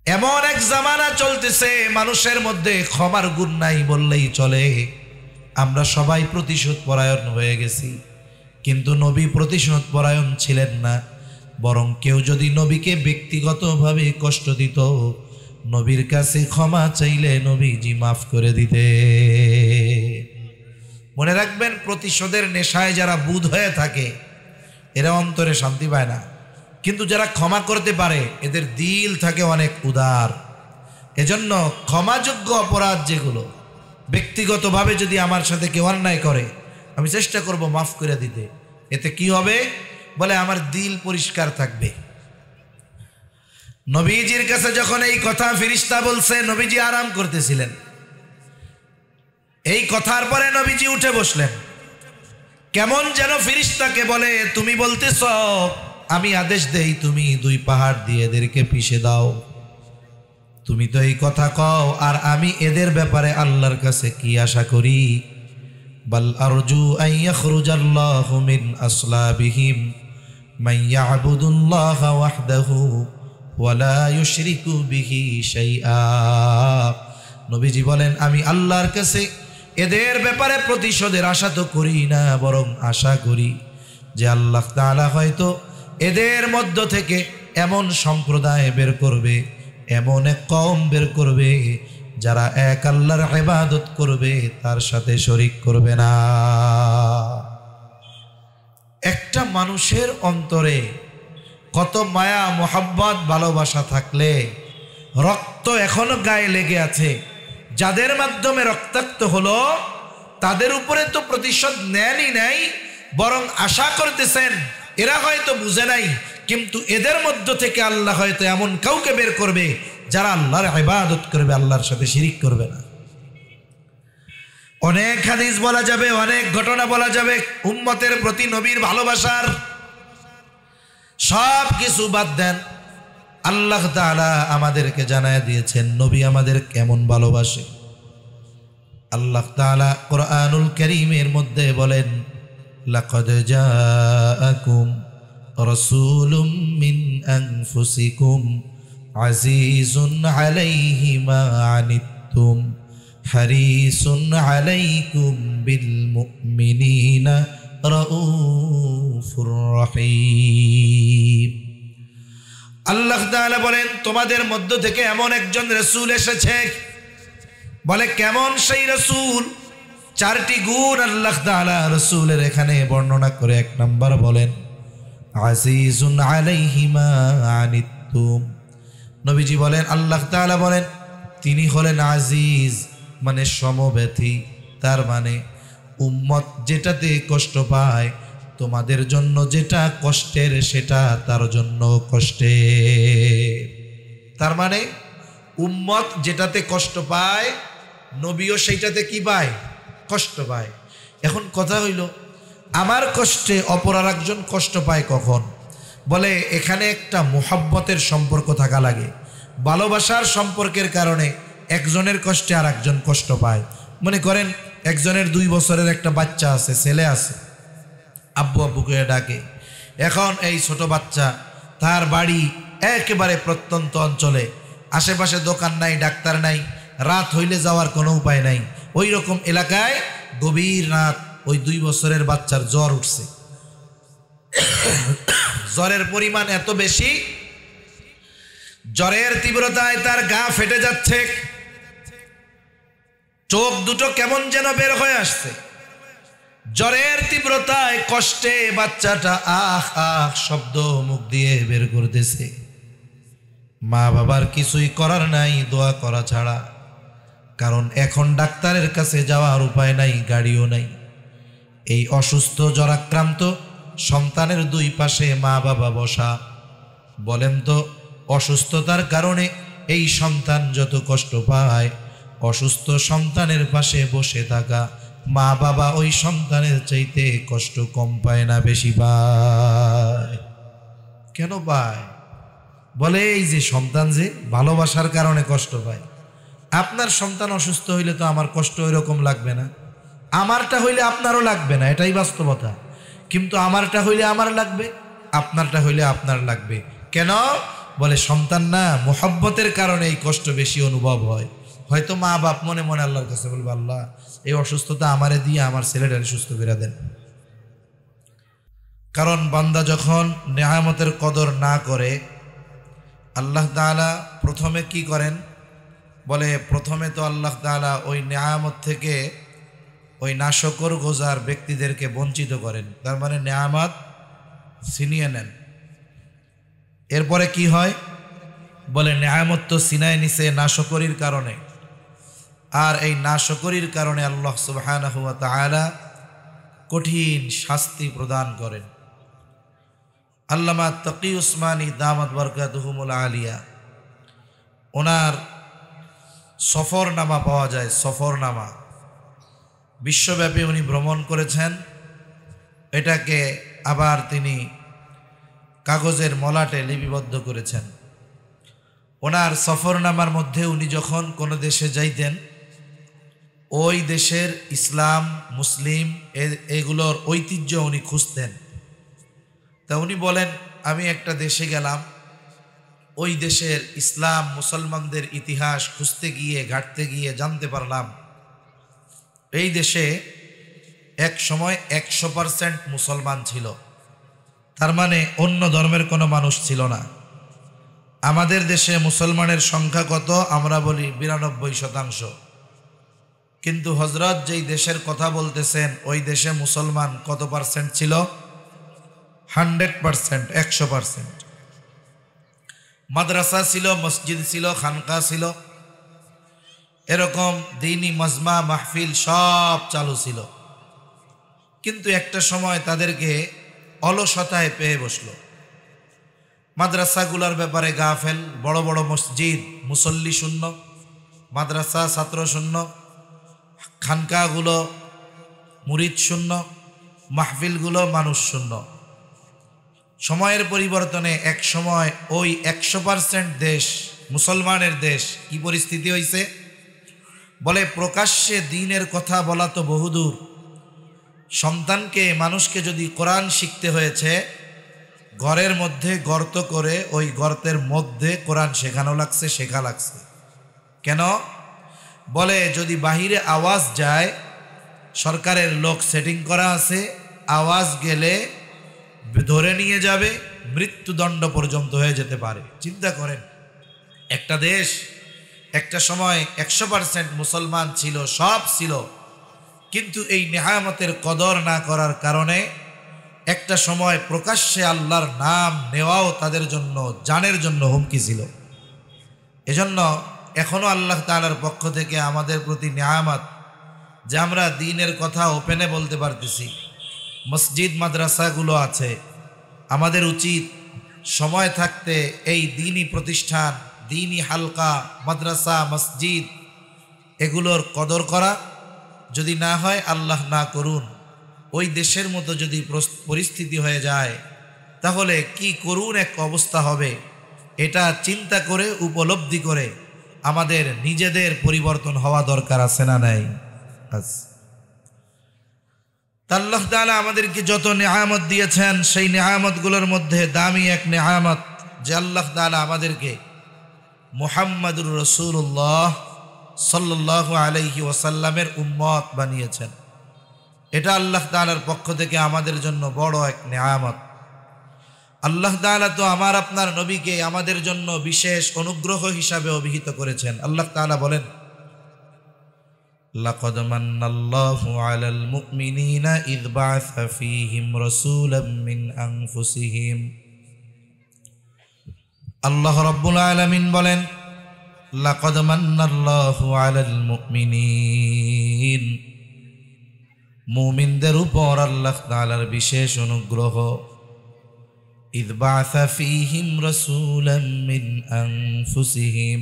এমন এক জামানা চলতেছে মানুষের মধ্যে ক্ষমার গুণ নাই বললেই চলে। আমরা সবাই প্রতিশোধ পরায়ণ হয়ে গেছি, কিন্তু নবী প্রতিশোধ পরায়ণ ছিলেন না। বরং কেউ যদি নবীকে ব্যক্তিগতভাবে কষ্ট দিত, নবীর কাছে ক্ষমা চাইলে নবীজি মাফ করে দিতে। মনে রাখবেন, প্রতিশোধের নেশায় যারা বুঁদ হয়ে থাকে এরা অন্তরে শান্তি পায় না, কিন্তু যারা ক্ষমা করতে পারে এদের দিল থাকে অনেক উদার। এজন্য ক্ষমাযোগ্য অপরাধ যেগুলো, ব্যক্তিগতভাবে যদি আমার সাথে কেউ অন্যায় করে আমি চেষ্টা করব মাফ করে দিতে। এতে কি হবে বলে, আমার দিল পরিষ্কার থাকবে। নবীজির কাছে যখন এই কথা ফেরেশতা বলছে, নবীজি আরাম করতেছিলেন। এই কথার পরে নবীজি উঠে বসলেন। কেমন যেন ফেরেশতাকে বলে, তুমি বলতেছ, আমি আদেশ দেই তুমি 2 পাহাড় দিয়ে এদেরকে পিষে দাও। তুমি তো এই কথা কও, আর আমি এদের ব্যাপারে আল্লাহর কাছে কি আশা করি? বাল আরজু আন ইয়াখরুজাল্লাহু মিন আসলাবিহিম মান ইয়াবুদুল্লাহা ওয়াহদাহু ওয়া লা ইউশরিকু বিহি শাইআ। নবীজি বলেন, আমি আল্লাহর কাছে এদের ব্যাপারে প্রতিশোধের আশা তো করি না, বরং আশা করি যে আল্লাহ তাআলা হয়তো এদের মধ্য থেকে এমন সম্প্রদায় বের করবে, এমন এক কওম বের করবে যারা এক আল্লাহর ইবাদত করবে, তার সাথে শরীক করবে না। একটা মানুষের অন্তরে কত মায়া, মোহাব্বত, ভালোবাসা থাকলে রক্ত এখনো গায়ে লেগে আছে, যাদের মাধ্যমে রক্তাক্ত হলো তাদের উপরে তো প্রতিশোধ নেনই নাই, বরং আশা করতেছেন এরা হয়তো বুঝে নাই, কিন্তু এদের মধ্য থেকে আল্লাহ হয়তো এমন কাউকে বের করবে যারা আল্লাহর ইবাদত করবে, আল্লাহর সাথে শিরিক করবে না। অনেক হাদিস বলা যাবে, অনেক ঘটনা বলা যাবে উম্মতের প্রতি নবীর ভালোবাসার। সব কিছু বাদ দেন, আল্লাহ তাআলা আমাদেরকে জানায় দিয়েছেন নবী আমাদের কেমন ভালোবাসে। আল্লাহ তাআলা কোরআনুল কারীমের মধ্যে বলেন, লাকাদ জাআকুম রাসূলুম মিন আনফুসিকুম আজিজুন আলাইহি মা আনিতুম হারিসুন আলাইকুম বিল মুমিনিনা রাউফুর রহিম। আল্লাহ তাআলা বলেন, তোমাদের মধ্য থেকে এমন একজন রাসূল এসেছে। বলে কেমন সেই রাসূল? 4টি গুণ আল্লাহ তাআলা রাসূলের এখানে বর্ণনা করে। 1 নাম্বার বলেন, আজিজুন আলাইহি মা আনিতুম। নবীজি বলেন, আল্লাহ তাআলা বলেন তিনি হলেন আজিজ, মানে সমব্যথী। তার মানে উম্মত যেটাতে কষ্ট পায়, তোমাদের জন্য যেটা কষ্টের সেটা তার জন্য কষ্টের। তার মানে উম্মত যেটাতে কষ্ট পায়, নবীও সেইটাতে কি পায়? কষ্ট পায়। এখন কথা হইল, আমার কষ্টে অপর আরেকজন কষ্ট পায় কখন? বলে এখানে একটা মুহাব্বতের সম্পর্ক থাকা লাগে, ভালোবাসার সম্পর্কের কারণে একজনের কষ্টে আর একজন কষ্ট পায়। মনে করেন একজনের 2 বছরের একটা বাচ্চা আছে, ছেলে আছে, আব্বু আব্বু করে ডাকে। এখন এই ছোট বাচ্চা, তার বাড়ি একেবারে প্রত্যন্ত অঞ্চলে, আশেপাশে দোকান নাই, ডাক্তার নাই, রাত হইলে যাওয়ার কোনো উপায় নাই। ওই রকম এলাকায় গভীর রাত ওই 2 বছরের বাচ্চার জ্বর উঠছে। জ্বরের পরিমাণ এত বেশি, জ্বরের তীব্রতায় তার গা ফেটে যাচ্ছে, চোখ দুটো কেমন যেন বের হয়ে আসছে। জ্বরের তীব্রতায় কষ্টে বাচ্চাটা আহ আহ শব্দ মুখ দিয়ে বের করতেছে। মা বাবার কিছুই করার নাই, দোয়া করা ছাড়া। কারণ এখন ডাক্তারের কাছে যাওয়ার উপায় নাই, গাড়িও নাই। এই অসুস্থ জ্বরাক্রান্ত সন্তানের 2 পাশে মা বাবা বসা। বলেন তো, অসুস্থতার কারণে এই সন্তান যত কষ্ট পায়, অসুস্থ সন্তানের পাশে বসে থাকা মা বাবা ওই সন্তানের চাইতে কষ্ট কম পায় না, বেশি পায়? কেন পায়? বলে এই যে সন্তান যে ভালোবাসার কারণে কষ্ট পায়। আপনার সন্তান অসুস্থ হইলে তো আমার কষ্ট ওই রকম লাগবে না, আমারটা হইলে আপনারও লাগবে না, এটাই বাস্তবতা। কিন্তু আমারটা হইলে আমার লাগবে, আপনারটা হইলে আপনার লাগবে। কেন? বলে সন্তান না, মোহাব্বতের কারণে এই কষ্ট বেশি অনুভব হয়। হয়তো মা বাপ মনে মনে আল্লাহর কাছে বলবে, আল্লাহ এই অসুস্থতা আমারে দিয়ে আমার ছেলেটারে সুস্থ করে দেন। কারণ বান্দা যখন নেয়ামতের কদর না করে, আল্লাহ তাআলা প্রথমে কি করেন, বলে প্রথমে তো আল্লাহ তাআলা ওই নেয়ামত থেকে ওই নাশকর গোজার ব্যক্তিদেরকে বঞ্চিত করেন, তার মানে নেয়ামত ছিনিয়ে নেন। এরপরে কি হয়, বলে নেয়ামত তো ছিনায় নিছে নাশকরির কারণে, আর এই নাশকরির কারণে আল্লাহ সুবহানাহু ওয়া তাআলা কঠিন শাস্তি প্রদান করেন। আল্লামা তাকি উসমানী দামাত বারকাতুহুমুল আলিয়া, ওনার সফরনামা পাওয়া যায়, সফরনামা বিশ্বব্যাপী উনি ভ্রমণ করেছেন। এটাকে আবার তিনি কাগজের মলাটে লিপিবদ্ধ করেছেন। ওনার সফরনামার মধ্যে উনি যখন কোনো দেশে যাইতেন, ওই দেশের ইসলাম মুসলিম এগুলোর ঐতিহ্য উনি খুঁজতেন। তা উনি বলেন, আমি একটা দেশে গেলাম, ওই দেশের ইসলাম মুসলমানদের ইতিহাস খুঁজতে গিয়ে ঘাঁটতে গিয়ে জানতে পারলাম এই দেশে এক সময় 100% মুসলমান ছিল, তার মানে অন্য ধর্মের কোনো মানুষ ছিল না। আমাদের দেশে মুসলমানের সংখ্যা কত, আমরা বলি 92%, কিন্তু হযরত যেই দেশের কথা বলতেছেন ওই দেশে মুসলমান কত পার্সেন্ট ছিল, 100%, 100%। মাদ্রাসা ছিল, মসজিদ ছিল, খানকা ছিল, এরকম দ্বীনি মাজমা মাহফিল সব চালু ছিল। কিন্তু একটা সময় তাদেরকে অলসতায় পেয়ে বসলো, মাদ্রাসাগুলোর ব্যাপারে গাফেল, বড় বড় মসজিদ মুসল্লি শূন্য, মাদ্রাসা ছাত্র শূন্য, খানকাগুলো মুরিদ শূন্য, মাহফিলগুলো মানুষ শূন্য। সময়ের পরিবর্তনে এক সময় ওই 100% দেশ মুসলমানের দেশ কি পরিস্থিতি হয়েছে, বলে প্রকাশ্যে দ্বীনের কথা বলা তো বহুদূর, সন্তানকে মানুষকে যদি কোরআন শিখতে হয়েছে, ঘরের মধ্যে গর্ত করে ওই গর্তের মধ্যে কোরআন শেখা লাগছে। কেন, বলে যদি বাহিরে আওয়াজ যায়, সরকারের লোক সেটিং করা আছে, আওয়াজ গেলে ধরে নিয়ে যাবে, মৃত্যুদণ্ড পর্যন্ত হয়ে যেতে পারে। চিন্তা করেন, একটা দেশ একটা সময় 100% মুসলমান ছিল, সব ছিল, কিন্তু এই নেয়ামতের কদর না করার কারণে একটা সময় প্রকাশ্যে আল্লাহর নাম নেওয়াও তাদের জন্য জানের জন্য হুমকি ছিল। এজন্য এখনো আল্লাহ তাআলার পক্ষ থেকে আমাদের প্রতি নেয়ামত যে আমরা দ্বীনের কথা ওপেনে বলতে পারতেছি, মসজিদ মাদ্রাসাগুলো আছে। আমাদের উচিত সময় থাকতে এই দ্বীনি প্রতিষ্ঠান, দ্বীনি হালকা, মাদ্রাসা, মসজিদ এগুলোর কদর করা। যদি না হয়, আল্লাহ না করুন, ওই দেশের মতো যদি পরিস্থিতি হয়ে যায়, তাহলে কি করুন এক অবস্থা হবে, এটা চিন্তা করে উপলব্ধি করে আমাদের নিজেদের পরিবর্তন হওয়া দরকার আছে না নাই? আল্লাহ তাআলা আমাদেরকে যত নেয়ামত দিয়েছেন, সেই নেয়ামতগুলোর মধ্যে দামি এক নেয়ামত যে আল্লাহ তাআলা আমাদেরকে মুহাম্মাদুর রাসূলুল্লাহ সাল্লাল্লাহু আলাইহি ওয়াসাল্লামের উম্মত বানিয়েছেন। এটা আল্লাহ তাআলার পক্ষ থেকে আমাদের জন্য বড় এক নেয়ামত। আল্লাহ তাআলা তো আমার আপনার নবীকে আমাদের জন্য বিশেষ অনুগ্রহ হিসাবে অভিহিত করেছেন। আল্লাহ তাআলা বলেন, লাকাদ মান্নাল্লাহু আলাল মুমিনিনা ইয বা'আসা ফীহিম রাসূলাম মিন আনফুসিহিম। আল্লাহ রাব্বুল আলামিন বলেন, লাকাদ মান্নাল্লাহু আলাল মুমিনিন, মুমিনদের উপর আল্লাহ তাআলার বিশেষ অনুগ্রহ। ইয বা'আসা ফীহিম রাসূলাম মিন আনফুসিহিম,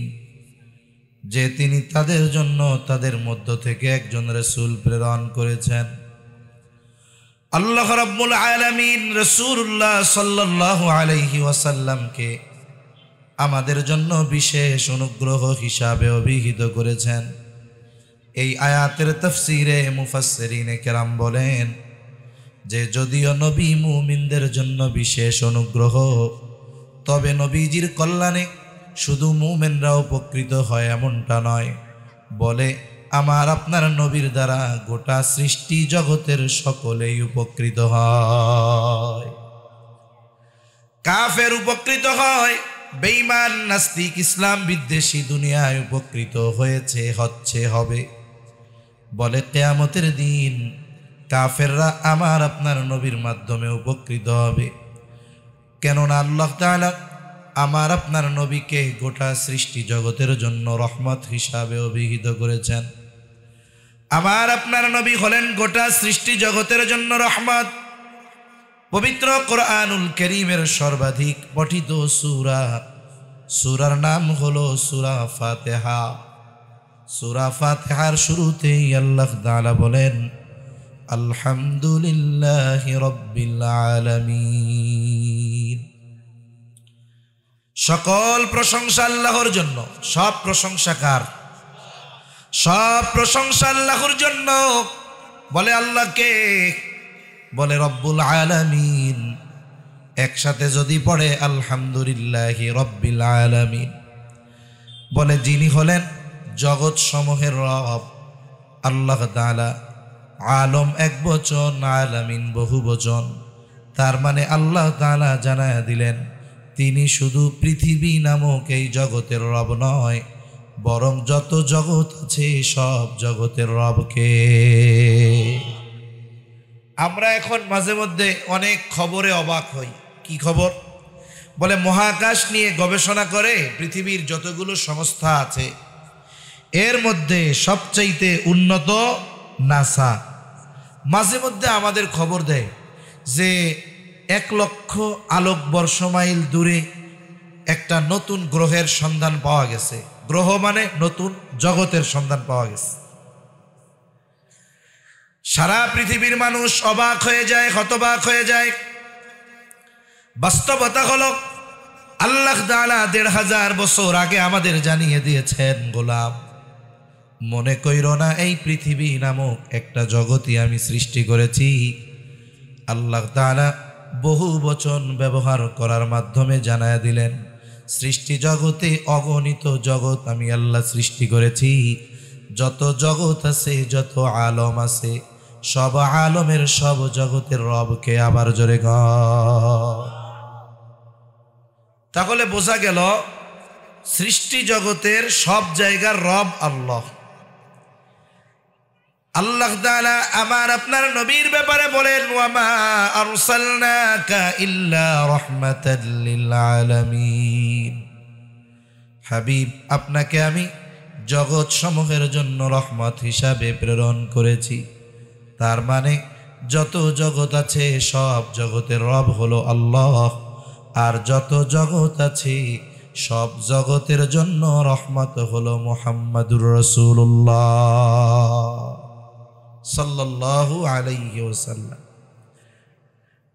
যে তিনি তাদের জন্য তাদের মধ্য থেকে একজন রাসূল প্রেরণ করেছেন। আল্লাহ রাব্বুল আলামিন রাসূলুল্লাহ সাল্লাল্লাহু আলাইহি ওয়াসাল্লামকে আমাদের জন্য বিশেষ অনুগ্রহ হিসাবে অভিহিত করেছেন। এই আয়াতের তাফসীরে মুফাসসিরিনে কেরাম বলেন যে যদিও নবী মুমিনদের জন্য বিশেষ অনুগ্রহ, তবে নবীজির কল্যাণে শুধু মুমিনরা উপকৃত হয় এমনটা নয়, বলে আমার আপনার নবীর দ্বারা গোটা সৃষ্টি জগতের সকলেই উপকৃত হয়। কাফের উপকৃত হয়, বেঈমান নাস্তিক ইসলাম বিদ্বেষী দুনিয়ায় উপকৃত হয়েছে, হচ্ছে, হবে। বলে কিয়ামতের দিন কাফেররা আমার আপনার নবীর মাধ্যমে উপকৃত হবে। কেননা আল্লাহ তাআলা আমার আপনার নবীকে গোটা সৃষ্টি জগতের জন্য রহমত হিসাবে অভিহিত করেছেন। আমার আপনার নবী হলেন গোটা সৃষ্টি জগতের জন্য রহমত। পবিত্র কোরআনুল কারীমের সর্বাধিক পঠিত সূরার নাম হলো সূরা ফাতিহা। সূরা ফাতিহার শুরুতেই আল্লাহ তাআলা বলেন আলহামদুলিল্লাহি রাব্বিল আলামিন। সকল প্রশংসা আল্লাহর জন্য। সব প্রশংসা কার? সব প্রশংসা আল্লাহর জন্য। বলে আল্লাহকে, বলে রব্বুল আলামিন। একসাথে যদি পড়ে আলহামদুলিল্লাহি রাব্বিল আলামিন, বলে যিনি হলেন জগৎ সমূহের রব আল্লাহ তাআলা। আলম এক বচন, আলামিন বহু বচন। তার মানে আল্লাহ তাআলা জানায়া দিলেন তিনি শুধু পৃথিবী নামক এই জগতের রব নয়, বরং যত জগৎ আছে সব জগতের রবকে। আমরা এখন মাঝে মধ্যে অনেক খবরে অবাক হই। কি খবর? বলে মহাকাশ নিয়ে গবেষণা করে পৃথিবীর যতগুলো সংস্থা আছে এর মধ্যে সবচাইতে উন্নত নাসা। মাঝে মধ্যে আমাদের খবর দেয় যে 1,00,000 আলোকবর্ষ মাইল দূরে একটা নতুন গ্রহের সন্ধান পাওয়া গেছে। গ্রহ মানে নতুন জগতের সন্ধান পাওয়া গেছে। সারা পৃথিবীর মানুষ অবাক হয়ে যায়, হতবাক হয়ে যায়। বাস্তবতা হলো আল্লাহ তাআলা 1,500 বছর আগে আমাদের জানিয়ে দিয়েছেন, গোলাম মনে কইরো না এই পৃথিবী নামক একটা জগতই আমি সৃষ্টি করেছি। আল্লাহ তাআলা বহু বচন ব্যবহার করার মাধ্যমে জানায়া দিলেন সৃষ্টি জগতে অগণিত জগৎ আমি আল্লাহ সৃষ্টি করেছি। যত জগৎ আছে, যত আলম আছে, সব আলমের সব জগতের রবকে। আবার জোরে গ। তাহলে বোঝা গেল সৃষ্টি জগতের সব জায়গার রব আল্লাহ। আল্লাহ তাআলা আমার আপনার নবীর ব্যাপারে বলেন ওয়ামা আরসালনাকা ইল্লা রাহমাতাল লিল আলামিন। হাবিব, আপনাকে আমি জগৎ সমূহের জন্য রহমত হিসাবে প্রেরণ করেছি। তার মানে যত জগৎ আছে সব জগতের রব হলো আল্লাহ, আর যত জগৎ আছে সব জগতের জন্য রহমত হলো মুহাম্মাদুর রাসূলুল্লাহ সাল্লাল্লাহু আলাইহি ওয়াসাল্লাম।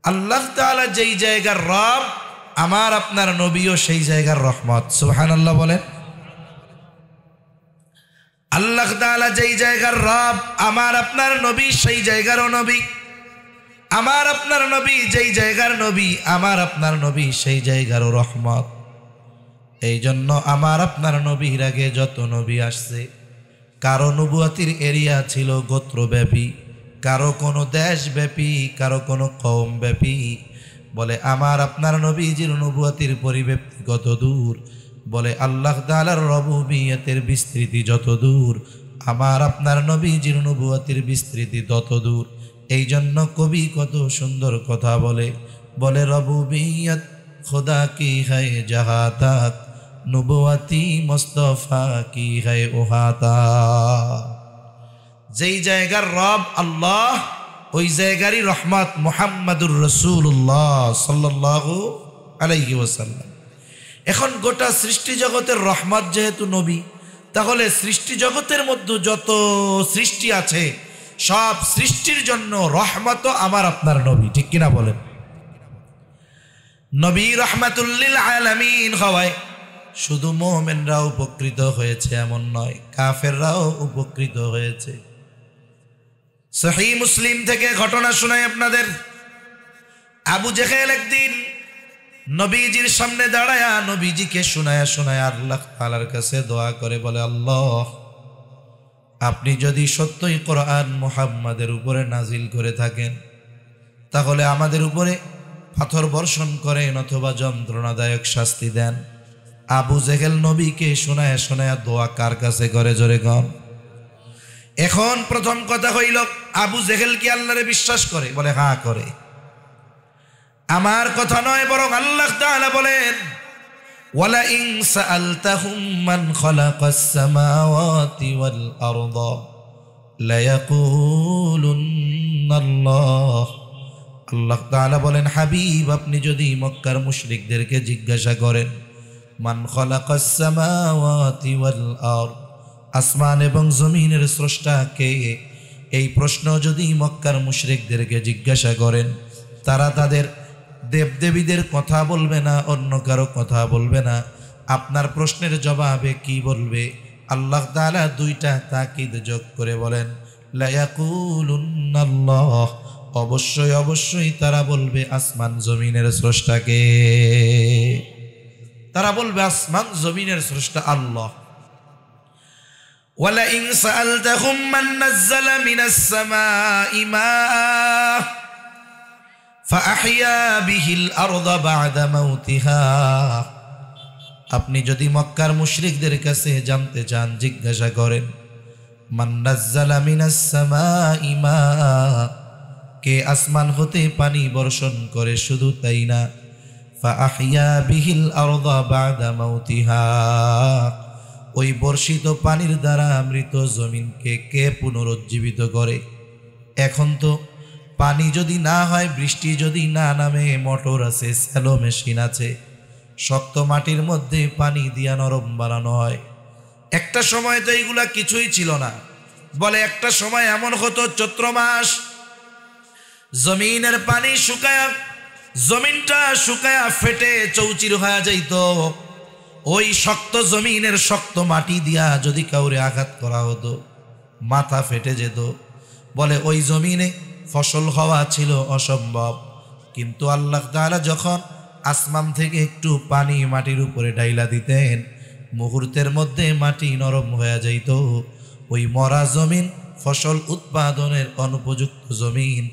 আল্লাহ তাআলা যেই জায়গার রব, আমার আপনার নবীও সেই জায়গার রহমত। সুবহানাল্লাহ বলেন। আল্লাহ তাআলা যেই জায়গার রব, আমার আপনার নবী সেই জায়গারও নবী। আমার আপনার নবী যেই জায়গার নবী, আমার আপনার নবী সেই জায়গারও রহমত। এই জন্য আমার আপনার নবীর আগে যত নবী আসছে, কারো নবুয়াতির এরিয়া ছিল গোত্রব্যাপী, কারো কোনো দেশব্যাপী, কারো কোনো কওমব্যাপী। বলে আমার আপনার নবীজির নবুয়াতির পরিব্যাপ্তি কত দূর, বলে আল্লাহ তাআলার রবুবিয়তের বিস্তৃতি যত দূর, আমার আপনার নবীজির নবুয়াতির বিস্তৃতি তত দূর। এই জন্য কবি কত সুন্দর কথা বলে, বলে রবুবিয়ত খোদা কি হ্যায় জাহাঁ তাক, নবুয়াতি মুস্তাফা কি হ্যায় ওহা তাক। যেই জায়গার রব আল্লাহ, ওই জায়গারই রহমত মুহাম্মাদুর রাসূলুল্লাহ সাল্লাল্লাহু আলাইহি ওয়াসাল্লাম। এখন গোটা সৃষ্টি জগতের রহমত যেহেতু নবী, তাহলে সৃষ্টি জগতের মধ্যে যত সৃষ্টি আছে সব সৃষ্টির জন্য রহমত আমার আপনার নবী। ঠিক কিনা বলেন? নবী রাহমাতুল লিল আলামিন হওয়ায় শুধু মুমিনরা উপকৃত হয়েছে এমন নয়, কাফেররাও উপকৃত হয়েছে। সহিহ মুসলিম থেকে ঘটনা শোনাই আপনাদের। আবু জেহেল একদিন নবীজির সামনে দাঁড়ায়া নবীজিকে শোনায়া শোনায়া আল্লাহ তাআলার কাছে দোয়া করে বলে, আল্লাহ, আপনি যদি সত্যই কোরআন মুহাম্মাদের উপরে নাজিল করে থাকেন তাহলে আমাদের উপরে পাথর বর্ষণ করেন অথবা যন্ত্রণাদায়ক শাস্তি দেন। আবু জেহেল নবীকে শোনায়া শোনায়া দোয়া কার কাছে করে? জোরে কর। এখন প্রথম কথা হইল, আবু জেহেল কি আল্লাহরে বিশ্বাস করে? বলে হ্যাঁ করে। আমার কথা নয়, বরং আল্লাহ তাআলা বলেন, ওয়ালা ইন সাআলতাহুম মান খালাকাস সামাওয়াতি ওয়াল আরদা লায়াকুলুন্নাল্লাহ। আল্লাহ তাআলা বলেন, হাবিব, আপনি যদি মক্কার মুশরিকদেরকে জিজ্ঞাসা করেন মান খালাকাস সামাওয়াতি ওয়াল আরদ, আসমান এবং জমিনের স্রষ্টা কে, এই প্রশ্ন যদি মক্কার মুশরিকদেরকে জিজ্ঞাসা করেন, তারা তাদের দেবদেবীদের কথা বলবে না, অন্য কারো কথা বলবে না। আপনার প্রশ্নের জবাবে কি বলবে? আল্লাহ তাআলা দুইটা তাকিদ যোগ করে বলেন, লায়াকুলুন্নাল্লাহ, অবশ্যই অবশ্যই তারা বলবে আসমান জমিনের স্রষ্টাকে। তারা বলবে আসমান জমিনের স্রষ্টা আল্লাহ। ওয়ালা ইন সাআলতাহুম মান নাযালা মিনাস সামাই মাআ ফাআহইয়া বিহিল আরদা বা'দা মাউতিহা। আপনি যদি মক্কার মুশরিকদের কাছে জানতে চান, জিজ্ঞাসা করেন মান নাযালা মিনাস সামাই মাআ, কে আসমান হতে পানি বর্ষণ করে, শুধু তাই না, ফাআহইয়া বিহিল আরদা বা'দা মাউতিহা, ওই বর্ষিত পানির দ্বারা মৃত জমিনকে কে পুনরুজ্জীবিত করে? এখন তো পানি যদি না হয়, বৃষ্টি যদি না নামে, মোটর আছে, স্যালো মেশিন আছে, শক্ত মাটির মধ্যে পানি দিয়া নরম বানানো হয়। একটা সময় তো এইগুলা কিছুই ছিল না। বলে একটা সময় এমন হতো, চৈত্র মাস, জমিনের পানি শুকায়া, জমিনটা শুকায়া ফেটে চৌচির হয়ে যাইত। ওই শক্ত জমিনের শক্ত মাটি দিয়া যদি কাউরে আঘাত করা হতো, মাথা ফেটে যেত। বলে ওই জমিনে ফসল হওয়া ছিল অসম্ভব। কিন্তু আল্লাহ তাআলা যখন আসমান থেকে একটু পানি মাটির উপরে ঢাইলা দিতেন, মুহূর্তের মধ্যে মাটি নরম হয়ে যাইত। ওই মরা জমিন ফসল উৎপাদনের অনুপযুক্ত জমিন,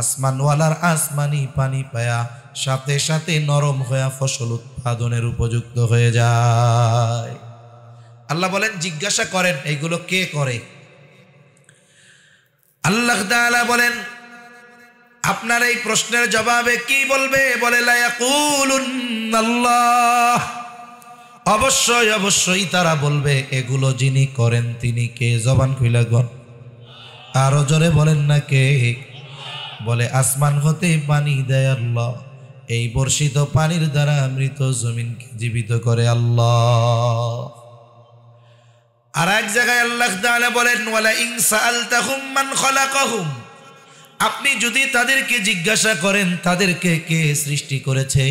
আসমানওয়ালার আসমানি পানি পায়া সাথে সাথে নরম হয়ে ফসল উৎপাদনের উপযুক্ত হয়ে যায়। আল্লাহ বলেন, জিজ্ঞাসা করেন এইগুলো কে করে? আল্লাহ তাআলা বলেন, আপনার এই প্রশ্নের জবাবে কি বলবে? বলে লায়াকুলুন্নাল্লাহ, অবশ্যই অবশ্যই তারা বলবে এগুলো যিনি করেন তিনি কে? জবান খুইলা গন, আরো জোরে বলেন না কে? বলে আসমান হতে পানি দেয় আল্লাহ, এই বর্ষিত পানির দ্বারা মৃত জমিনকে জীবিত করে আল্লাহ। আর এক জায়গায় আল্লাহ তাআলা বলেন, ওয়ালা ইন সাআলতাহুম মান খালাকাহুম, আপনি যদি তাদেরকে জিজ্ঞাসা করেন তাদেরকে কে সৃষ্টি করেছে,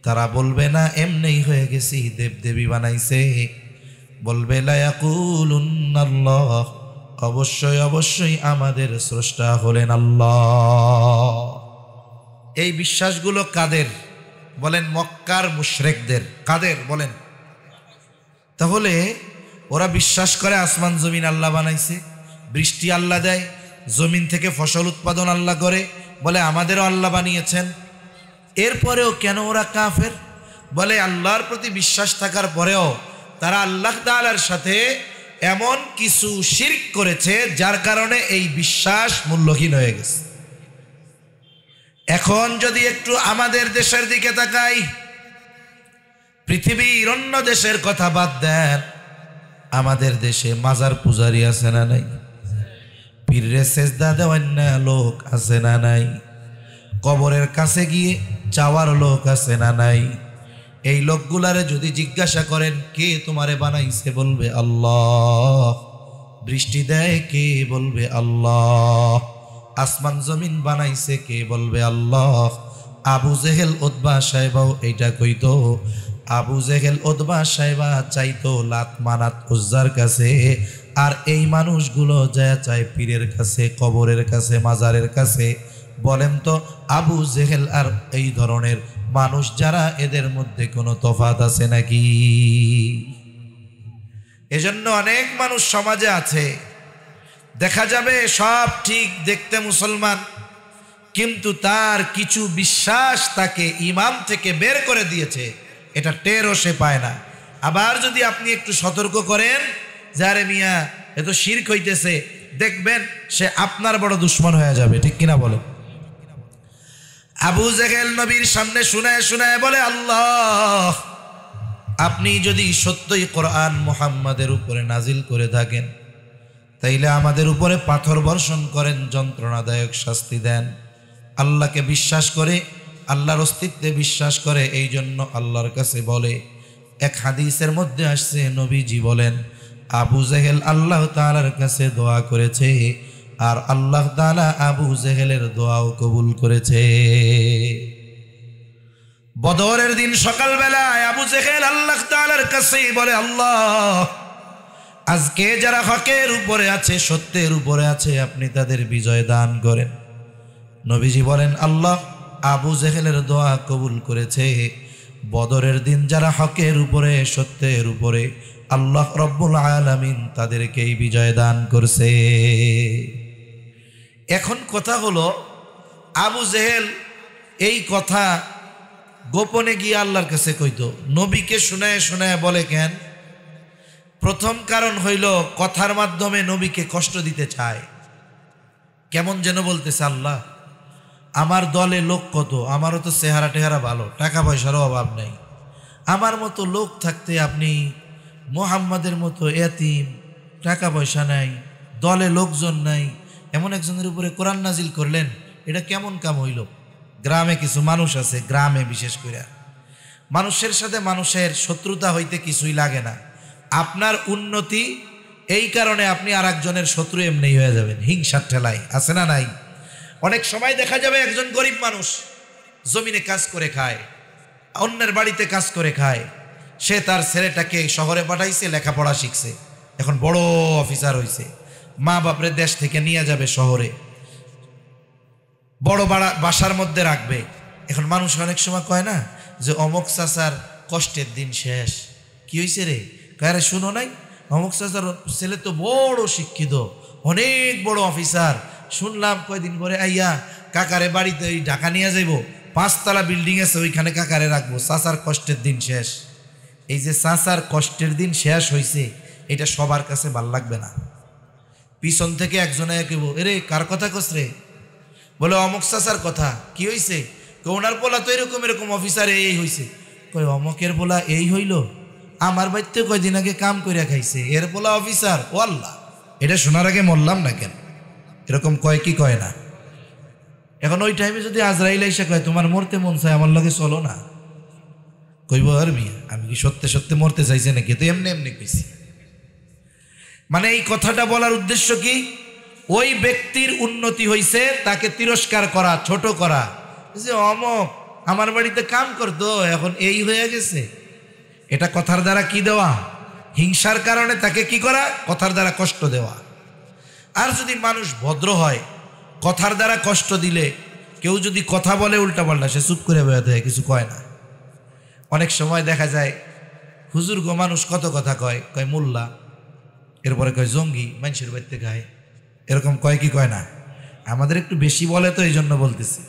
তারা বলবে না এমনিই হয়ে গেছি, দেবদেবী বানাইছে। বলবে লায়াকুলুন্নাল্লাহ, অবশ্যই অবশ্যই আমাদের স্রষ্টা হলেন আল্লাহ। এই বিশ্বাসগুলো কাদের? বলেন মক্কার মুশরিকদের। কাদের বলেন? তাহলে ওরা বিশ্বাস করে আসমান জমিন আল্লাহ বানাইছে, বৃষ্টি আল্লাহ দেয়, জমিন থেকে ফসল উৎপাদন আল্লাহ করে, বলে আমাদেরও আল্লাহ বানিয়েছেন। এরপরেও কেন ওরা কাফের? বলে আল্লাহর প্রতি বিশ্বাস থাকার পরেও তারা আল্লাহ তাআলার সাথে এমন কিছু শিরক করেছে যার কারণে এই বিশ্বাস মূল্যহীন হয়ে গেছে। এখন যদি একটু আমাদের দেশের দিকে তাকাই, পৃথিবীর অন্য দেশের কথা বাদ দেন, আমাদের দেশে মাজার পূজারি আছে না নাই? পীরে সেজদা দেওয়ার না লোক আছে না নাই? কবরের কাছে গিয়ে চাওয়ার লোক আছে না নাই? এই লোকগুলারে যদি জিজ্ঞাসা করেন কে তোমারে বানাইছে, বলবে আল্লাহ। বৃষ্টি দেয় কে? বলবে আল্লাহ। আসমান জমিন বানাইছে কে? বলবে আল্লাহ। আবু জেহেল উতবা সাহেবাও এইটা কইতো। আবু জেহেল উতবা সাহেবা চাইতো লাত মানাত উজ্জার কাছে, আর এই মানুষগুলো যায় চায় পীরের কাছে, কবরের কাছে, মাজারের কাছে। বলেন তো আবু জেহেল আর এই ধরনের মানুষ যারা, এদের মধ্যে কোনো তফাৎ আছে নাকি? এজন্য অনেক মানুষ সমাজে আছে, দেখা যাবে সব ঠিক দেখতে মুসলমান, কিন্তু তার কিছু বিশ্বাস তাকে ইমান থেকে বের করে দিয়েছে, এটা টেরও সে পায় না। আবার যদি আপনি একটু সতর্ক করেন যারে মিয়া এ তো শিরক হইতেছে, দেখবেন সে আপনার বড় দুশ্মন হয়ে যাবে, ঠিক কিনা বলেন? আবু জেহেল নবীর সামনে শুনায় শুনায় বলে, আল্লাহ, আপনি যদি সত্যই কোরআন মুহাম্মাদের উপরে নাজিল করে থাকেন, তাইলে আমাদের উপরে পাথর বর্ষণ করেন, যন্ত্রণাদায়ক শাস্তি দেন। আল্লাহকে বিশ্বাস করে, আল্লাহর অস্তিত্বে বিশ্বাস করে, এই জন্য আল্লাহর কাছে বলে। এক হাদিসের মধ্যে আসছে, নবীজি বলেন, আবু জেহেল আল্লাহ তাআলার কাছে দোয়া করেছে, আর আল্লাহ তাআলা আবু জেহেলের দোয়াও কবুল করেছে। বদরের দিন সকালবেলায় আবু জেহেল আল্লাহ তাআলার কাছে বলে, আল্লাহ, আজকে যারা হকের উপরে আছে, সত্যের উপরে আছে, আপনি তাদের বিজয় দান করেন। নবীজি বলেন, আল্লাহ আবু জেহেলের দোয়া কবুল করেছে। বদরের দিন যারা হকের উপরে, সত্যের উপরে, আল্লাহ রব্বুল আলামিন তাদেরকেই বিজয় দান করছে। এখন কথা হলো, আবু জেহেল এই কথা গোপনে গিয়ে আল্লাহর কাছে কইতো, নবীকে শুনায় শুনায় বলে কেন? প্রথম কারণ হইল, কথার মাধ্যমে নবীকে কষ্ট দিতে চায়। কেমন যেন বলতেছে, আল্লাহ, আমার দলে লোক কত, আমারও তো চেহারা টেহারা ভালো, টাকা পয়সারও অভাব নেই, আমার মতো লোক থাকতে আপনি মুহাম্মাদের মতো এতিম, টাকা পয়সা নাই, দলে লোকজন নাই, এমন একজনের উপরে কোরআন নাজিল করলেন, এটা কেমন কাম হইল? গ্রামে কিছু মানুষ আছে, গ্রামে বিশেষ করে মানুষের সাথে মানুষের শত্রুতা হইতে কিছুই লাগে না। আপনার উন্নতি এই কারণে আপনি আর একজনের শত্রু এমনি হয়ে যাবেন, হিংসার ঠেলায়, আছে না নাই? অনেক সময় দেখা যাবে একজন গরিব মানুষ জমিনে কাজ করে খায়, অন্যের বাড়িতে কাজ করে খায়, সে তার ছেলেটাকে শহরে পাঠাইছে, লেখাপড়া শিখছে, এখন বড় অফিসার হইছে, মা বাপরে দেশ থেকে নিয়ে যাবে শহরে, বড় বাসার মধ্যে রাখবে। এখন মানুষ অনেক সময় কয় না যে অমুক চাচার কষ্টের দিন শেষ। কি হয়েছে রে? কারে শুনো নাই, অমুক চাচার ছেলে তো বড় শিক্ষিত, অনেক বড় অফিসার, শুনলাম কয়দিন পরে আইয়া কাকারে বাড়িতে ওই ঢাকা নিয়ে যাইব, 5 তলা বিল্ডিং আছে, ওইখানে কাকারে রাখবো, চাচার কষ্টের দিন শেষ। এই যে চাচার কষ্টের দিন শেষ হয়েছে, এটা সবার কাছে ভাল লাগবে না। পিছন থেকে একজনে কেবো, এরে কার কথা কস রে? বলে অমুক চাচার কথা। কি হয়েছে? ওনার পোলা তো এরকম এরকম অফিসার এই হয়েছে। কই অমুকের পোলা এই হইল? আমার বাড়িতে কয়দিন আগে কাম করিয়া খাইছে, এর পোলা অফিসার। ও আল্লাহ, এটা শোনার আগে মরলাম না কেন? এরকম কয় কি কয় না? এখন ওই টাইমে যদি আজরাইল এসে কয় তোমার মরতে মন চায়, আমার লগে চলো না, কইব আর মিয়া আমি কি সত্যি সত্যি মরতে চাইছে নাকি? তো এমনি এমনি কইছি। মানে এই কথাটা বলার উদ্দেশ্য কি? ওই ব্যক্তির উন্নতি হইছে, তাকে তিরস্কার করা, ছোট করা, যে অমক আমার বাড়িতে কাম করতো, এখন এই হয়ে গেছে। এটা কথার দ্বারা কি দেওয়া? হিংসার কারণে তাকে কি করা? কথার দ্বারা কষ্ট দেওয়া। আর যদি মানুষ ভদ্র হয়, কথার দ্বারা কষ্ট দিলে, কেউ যদি কথা বলে উল্টাপাল্টা, সে চুপ করে বেড়াতে হয়, কিছু কয় না। অনেক সময় দেখা যায় হুজুর গো মানুষ কত কথা কয়, কয় মোল্লা, এরপরে কয় জঙ্গি, মানুষের বাড়িতে গায়, এরকম কয় কি কয় না? আমাদের একটু বেশি বলে তো, এই জন্য বলতেছি।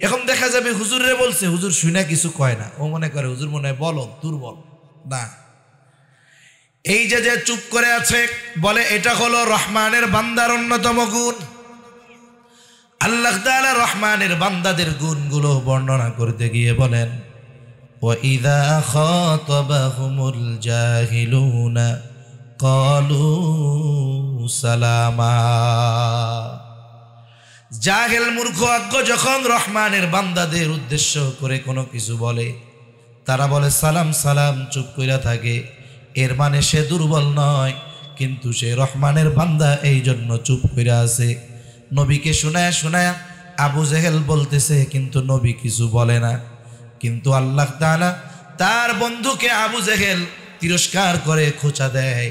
এখন দেখা যাবে হুজুরে বলছে, হুজুর শুনে কিছু কয় না, ও মনে করে হুজুর মনে হয় বলো দুর্বল না। এই যে যে চুপ করে আছে, বলে এটা হলো রহমানের বান্দার অন্যতম গুণ। আল্লাহ তাআলা রহমানের বান্দাদের গুণগুলো বর্ণনা করতে গিয়ে বলেন, ওয়াইযা খাতাবাহুমুল জাহিলুনা ক্বালু সালামা। জাহেল মূর্খ অজ্ঞ যখন রহমানের বান্দাদের উদ্দেশ্য করে কোনো কিছু বলে, তারা বলে সালাম সালাম, চুপ কইরা থাকে। এর মানে সে দুর্বল নয়, কিন্তু সে রহমানের বান্দা, এই জন্য চুপ কইরা আছে। নবীকে শোনায় শোনায় আবু জেহেল বলতেছে, কিন্তু নবী কিছু বলে না। কিন্তু আল্লাহ তাআলা তার বন্ধুকে আবু জেহেল তিরস্কার করে খোঁচা দেয়।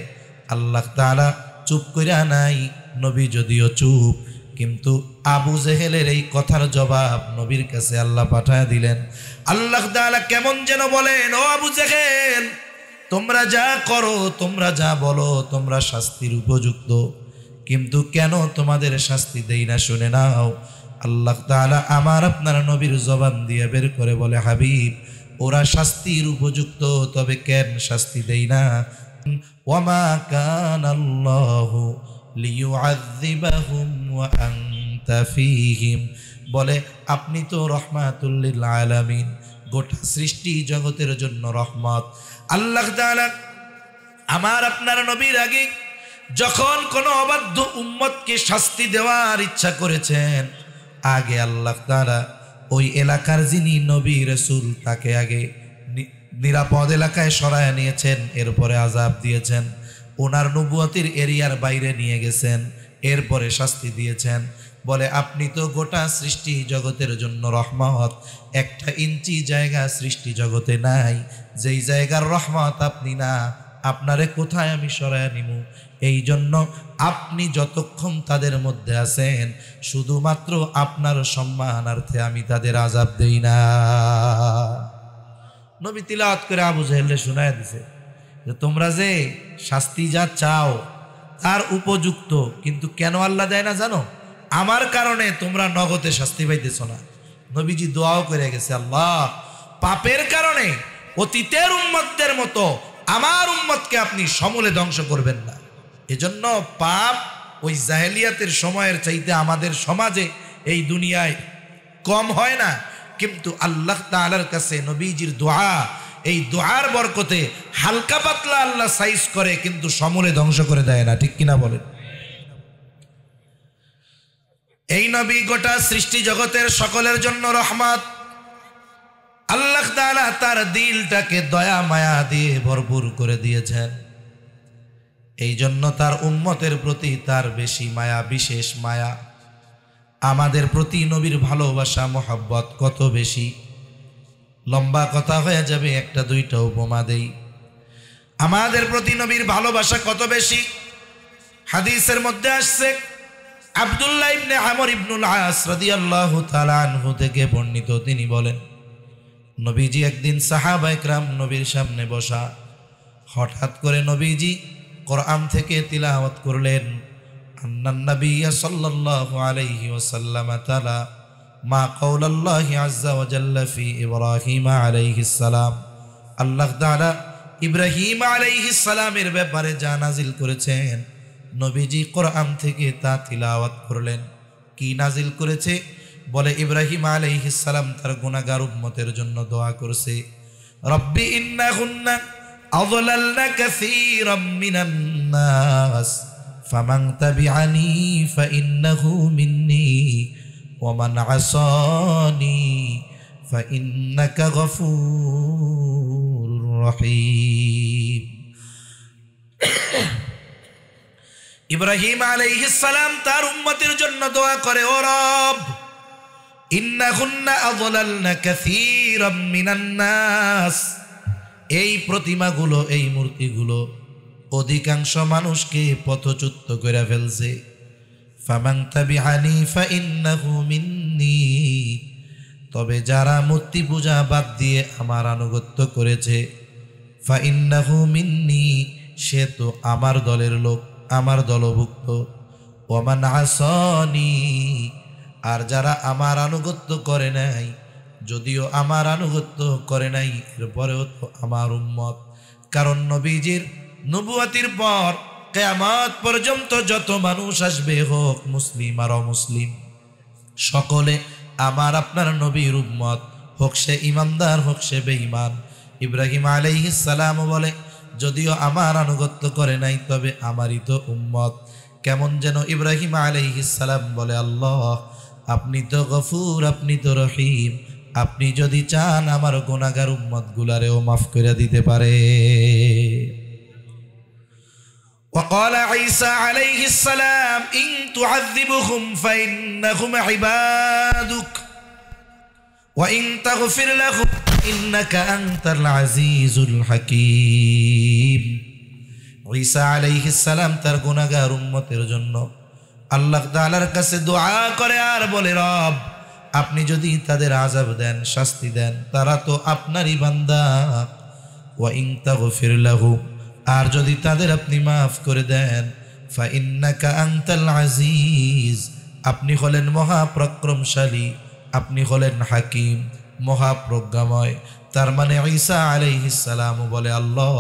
আল্লাহ তাআলা চুপ কইরা নাই, নবী যদিও চুপ, কিন্তু আবু জেহেলের এই কথার জবাব নবীর কাছে আল্লাহ পাঠায় দিলেন। আল্লাহ তাআলা কেমন যেন বলেন, ও আবু জেহেল, তোমরা যা করো, তোমরা যা বলো, তোমরা শাস্তির উপযুক্ত, কিন্তু কেন তোমাদের শাস্তি দেই না শুনে নাও। আল্লাহ তাআলা আমার আপনার নবীর জবান দিয়ে বের করে বলে, হাবিব, ওরা শাস্তির উপযুক্ত, তবে কেন শাস্তি দেই না? ওয়ামা কানাল্লাহু লিয়ুআযযিবাহুম ওয়া আনতা ফীহিম, বলে আপনি তো রহমাতুল লিল আলামিন, গোটা সৃষ্টি জগতের জন্য রহমত। আল্লাহ তাআলা আমার আপনার নবীর আগে যখন কোনো অবাধ্য উম্মতকে শাস্তি দেওয়ার ইচ্ছা করেছেন, আগে আল্লাহ তাআলা ওই এলাকার যিনি নবী রাসূল তাকে আগে নিরাপদ এলাকায় সরায় নিয়েছেন, এরপরে আযাব দিয়েছেন। ওনার নবুয়তের এরিয়ার বাইরে নিয়ে গেছেন, এরপরে শাস্তি দিয়েছেন। বলে আপনি তো গোটা সৃষ্টি জগতের জন্য রহমত, একটা ইঞ্চি জায়গা সৃষ্টি জগতে নাই যেই জায়গার রহমত আপনি না, আপনারে কোথায় আমি সরায় নিমু? এই জন্য আপনি যতক্ষণ তাদের মধ্যে আছেন, শুধুমাত্র আপনার সম্মানার্থে আমি তাদের আযাব দেই না। নবী তিলাওয়াত করে আবু জেহেলকে শোনায় দিছে যে তোমরা যে শাস্তি যা চাও তার উপযুক্ত, কিন্তু কেন আল্লাহ দেয় না জানো? আমার কারণে তোমরা নগদে শাস্তি পাইতেছ না। নবীজি দোয়াও করে গেছে, আল্লাহ, পাপের কারণে অতীতের উম্মতদের মতো আমার উম্মতকে আপনি সমূলে ধ্বংস করবেন না। এজন্য পাপ ওই জাহেলিয়াতের সময়ের চাইতে আমাদের সমাজে এই দুনিয়ায় কম হয় না, কিন্তু আল্লাহ তাআলার কাছে নবীজির দোয়া, এই দোয়ার বরকতে হালকা পাতলা আল্লাহ সাইজ করে, কিন্তু সমূলে ধ্বংস করে দেয় না। ঠিক কিনা বলেন? এই নবী গোটা সৃষ্টি জগতের সকলের জন্য রহমত। আল্লাহ তাআলা তার দিলটাকে দয়া মায়া দিয়ে ভরপুর করে দিয়েছেন। এই জন্য তার উম্মতের প্রতি তার বেশি মায়া, বিশেষ মায়া। আমাদের প্রতি নবীর ভালোবাসা মহব্বত কত বেশি! লম্বা কথা হয়ে যাবে, একটা দুইটা উপমা দেই। আমাদের প্রতি নবীর ভালোবাসা কত বেশি! হাদিসের মধ্যে আসছে, আব্দুল্লাহ ইবনে আমর ইবনুল আস রাদিয়াল্লাহু তাআলা আনহু থেকে বর্ণিত, তিনি বলেন, নবীজি একদিন সাহাবা ইকরাম নবীর সামনে বসা, হঠাৎ করে নবীজি কোরআন থেকে তিলাওয়াত করলেন, আন্নান নাবিয়্যা সাল্লাল্লাহু আলাইহি ওয়াসাল্লাম তাআলা মা কাওলাল্লাহি আযজা ওয়া জাল্লা ফি ইব্রাহিম আলাইহিস সালাম। আল্লাহ তাআলা ইব্রাহিম আলাইহিস সালামের ব্যাপারে যা নাজিল করেছেন, নবীজি কোরআন থেকে তা তিলাওয়াত করলেন। কি নাজিল করেছে? বলে ইব্রাহিম আলাইহিস সালাম তার গুনাহগার উম্মতের জন্য দোয়া করছে, রব্বি ইন্নাহুন্না আযলালনা কাসীরাম মিনান নাস ফামান তাবিআনি ফাইন্নাহু মিন্নি ওয়া মান আসানি ফাইন্নাকা গফুরুর রহিম। ইব্রাহিম আলাইহিস সালাম তার উম্মতের জন্য দোয়া করে, ও রব, ইন্নাহুন্না আযলালনা কাসীরাম মিনান নাস, এই প্রতিমাগুলো, এই মূর্তিগুলো অধিকাংশ মানুষকে পথচ্যুত করে ফেলছে। ফামান তাবিআনি ফাইন্নাহু মিন্নি, তবে যারা মূর্তি পূজা বাদ দিয়ে আমার আনুগত্য করেছে, ফাইন্নাহু মিন্নি, সে তো আমার দলের লোক, আমার দলভুক্ত। ওয়া মান আসানি, আর যারা আমার আনুগত্য করে নাই, যদিও আমার আনুগত্য করে নাই, এরপরেও তো আমার উম্মত। কারণ নবীজির নবুয়তির পর কিয়ামত পর্যন্ত যত মানুষ আসবে, হোক মুসলিম আর অমুসলিম, সকলে আমার আপনার নবীর উম্মত, হোক সে ইমানদার হোক সে বেঈমান। ইব্রাহিম আলাইহিস সালাম বলে, যদিও আমার আনুগত্য করে নাই, তবে আমারই তো উম্মত। কেমন যেন ইব্রাহিম আলাইহিস সালাম বলে, আল্লাহ, আপনি তো গফুর, আপনি তো রহিম, আপনি যদি চান আমার গুনাহগার উম্মত গুলারেও মাফ করে দিতে পারে। وقال عيسى عليه السلام إن تعذبهم فإنهم عبادك وإن تغفر لهم إنك أنت العزيز الحكيم। ঈসা আলাইহিস সালাম তার গুনাহগার উম্মতের জন্য আল্লাহ তাআলার কাছে দোয়া করে আর বলে, রব আপনি যদি তাদের আযাব দেন, শাস্তি দেন, তারা তো আপনারই বান্দা। ওয়া ইন তাগফির লাহু, আর যদি তাদের আপনি মাফ করে দেন, ফা ইন্নাকা আনতাল আজিজ, আপনি হলেন মহাপরাক্রমশালী, আপনি হলেন হাকিম, মহাপ্রজ্ঞাময়। তার মানে ঈসা আলাইহিস সালাম বলে, আল্লাহ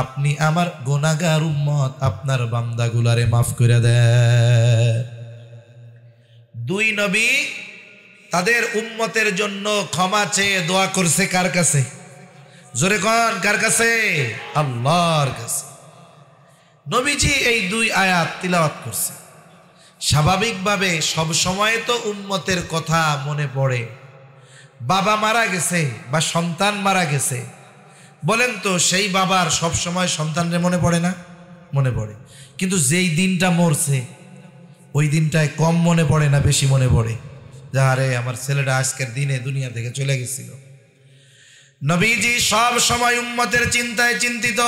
আপনি আমার গুনাহগার উম্মত, আপনার বান্দাগুলারে মাফ করে দেন। দুই নবী তাদের উম্মতের জন্য ক্ষমা চেয়ে দোয়া করছে কার কাছে? জোরে কোন, কার কাছে? আল্লাহর কাছে। নবীজি এই দুই আয়াত তিলাওয়াত করছে। স্বাভাবিকভাবে সব সময় তো উম্মতের কথা মনে পড়ে। বাবা মারা গেছে বা সন্তান মারা গেছে, বলেন তো সেই বাবার সব সময় সন্তানরে মনে পড়ে না? মনে পড়ে। কিন্তু যেই দিনটা মরছে ওই দিনটায় কম মনে পড়ে না বেশি মনে পড়ে? যাহারে আমার ছেলেটা আজকের দিনে দুনিয়া থেকে চলে গেছিল। নবীজি সব সময় উম্মতের চিন্তায় চিন্তিত।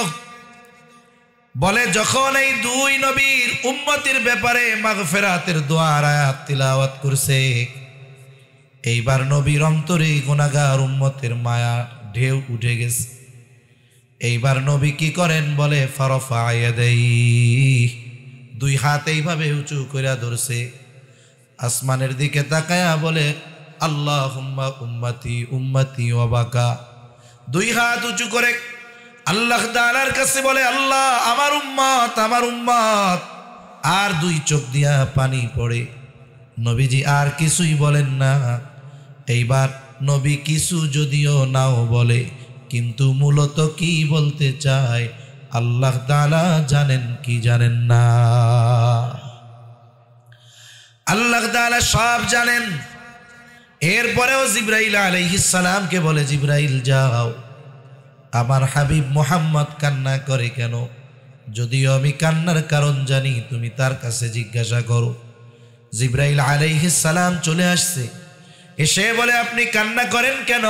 বলে যখন এই দুই নবীর উম্মতের ব্যাপারে মাগফিরাতের দোয়ার আয়াত তিলাওয়াত করছে, এইবার নবীর অন্তরে গুনাহগার উম্মতের মায়া ঢেউ উঠে গেছে। এইবার নবী কি করেন? বলে ফারফা ইয়াদাইহি, দুই হাত এইভাবে উঁচু কইরা ধরছে, আসমানের দিকে তাকায়া বলে আল্লাহুম্মা উম্মতি উম্মতি ওয়া বাকা। দুই হাত উঁচু করে আল্লাহ তাআলার কাছে বলে, আল্লাহ আমার উম্মত, আমার উম্মত। আর দুই চোখ দিয়া পানি পড়ে। নবীজি আর কিছুই বলেন না। এইবার নবী কিছু যদিও নাও বলে, কিন্তু মূলত কি বলতে চায় আল্লাহ তাআলা জানেন কি জানেন না? আল্লাহ তাআলা সব জানেন। এরপরেও জিবরাইল আলাইহিস সালামকে বলে, জিবরাইল যাও, আমার হাবিব মুহাম্মদ কান্না করে কেন? যদিও আমি কান্নার কারণ জানি, তুমি তার কাছে জিজ্ঞাসা করো। জিবরাইল আলাইহিস সালাম চলে আসছে, এসে বলে আপনি কান্না করেন কেন?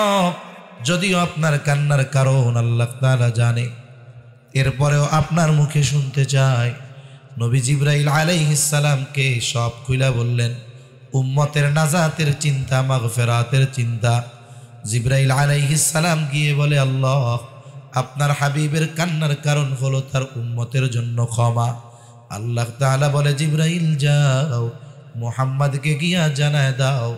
যদিও আপনার কান্নার কারণ আল্লাহ তাআলা জানে, এরপরেও আপনার মুখে শুনতে চাই। নবী জিবরাইল আলাইহিস সালামকে সব খুইলা বললেন, উম্মতের নাজাতের চিন্তা, মাগফিরাতের চিন্তা। জিবরাইল আলাইহিস সালাম গিয়ে বলে, আল্লাহ আপনার হাবিবের কান্নার কারণ হলো তার উম্মতের জন্য ক্ষমা। আল্লাহ তাআলা বলে, জিবরাইল যাও, মুহাম্মদকে গিয়া জানায় দাও,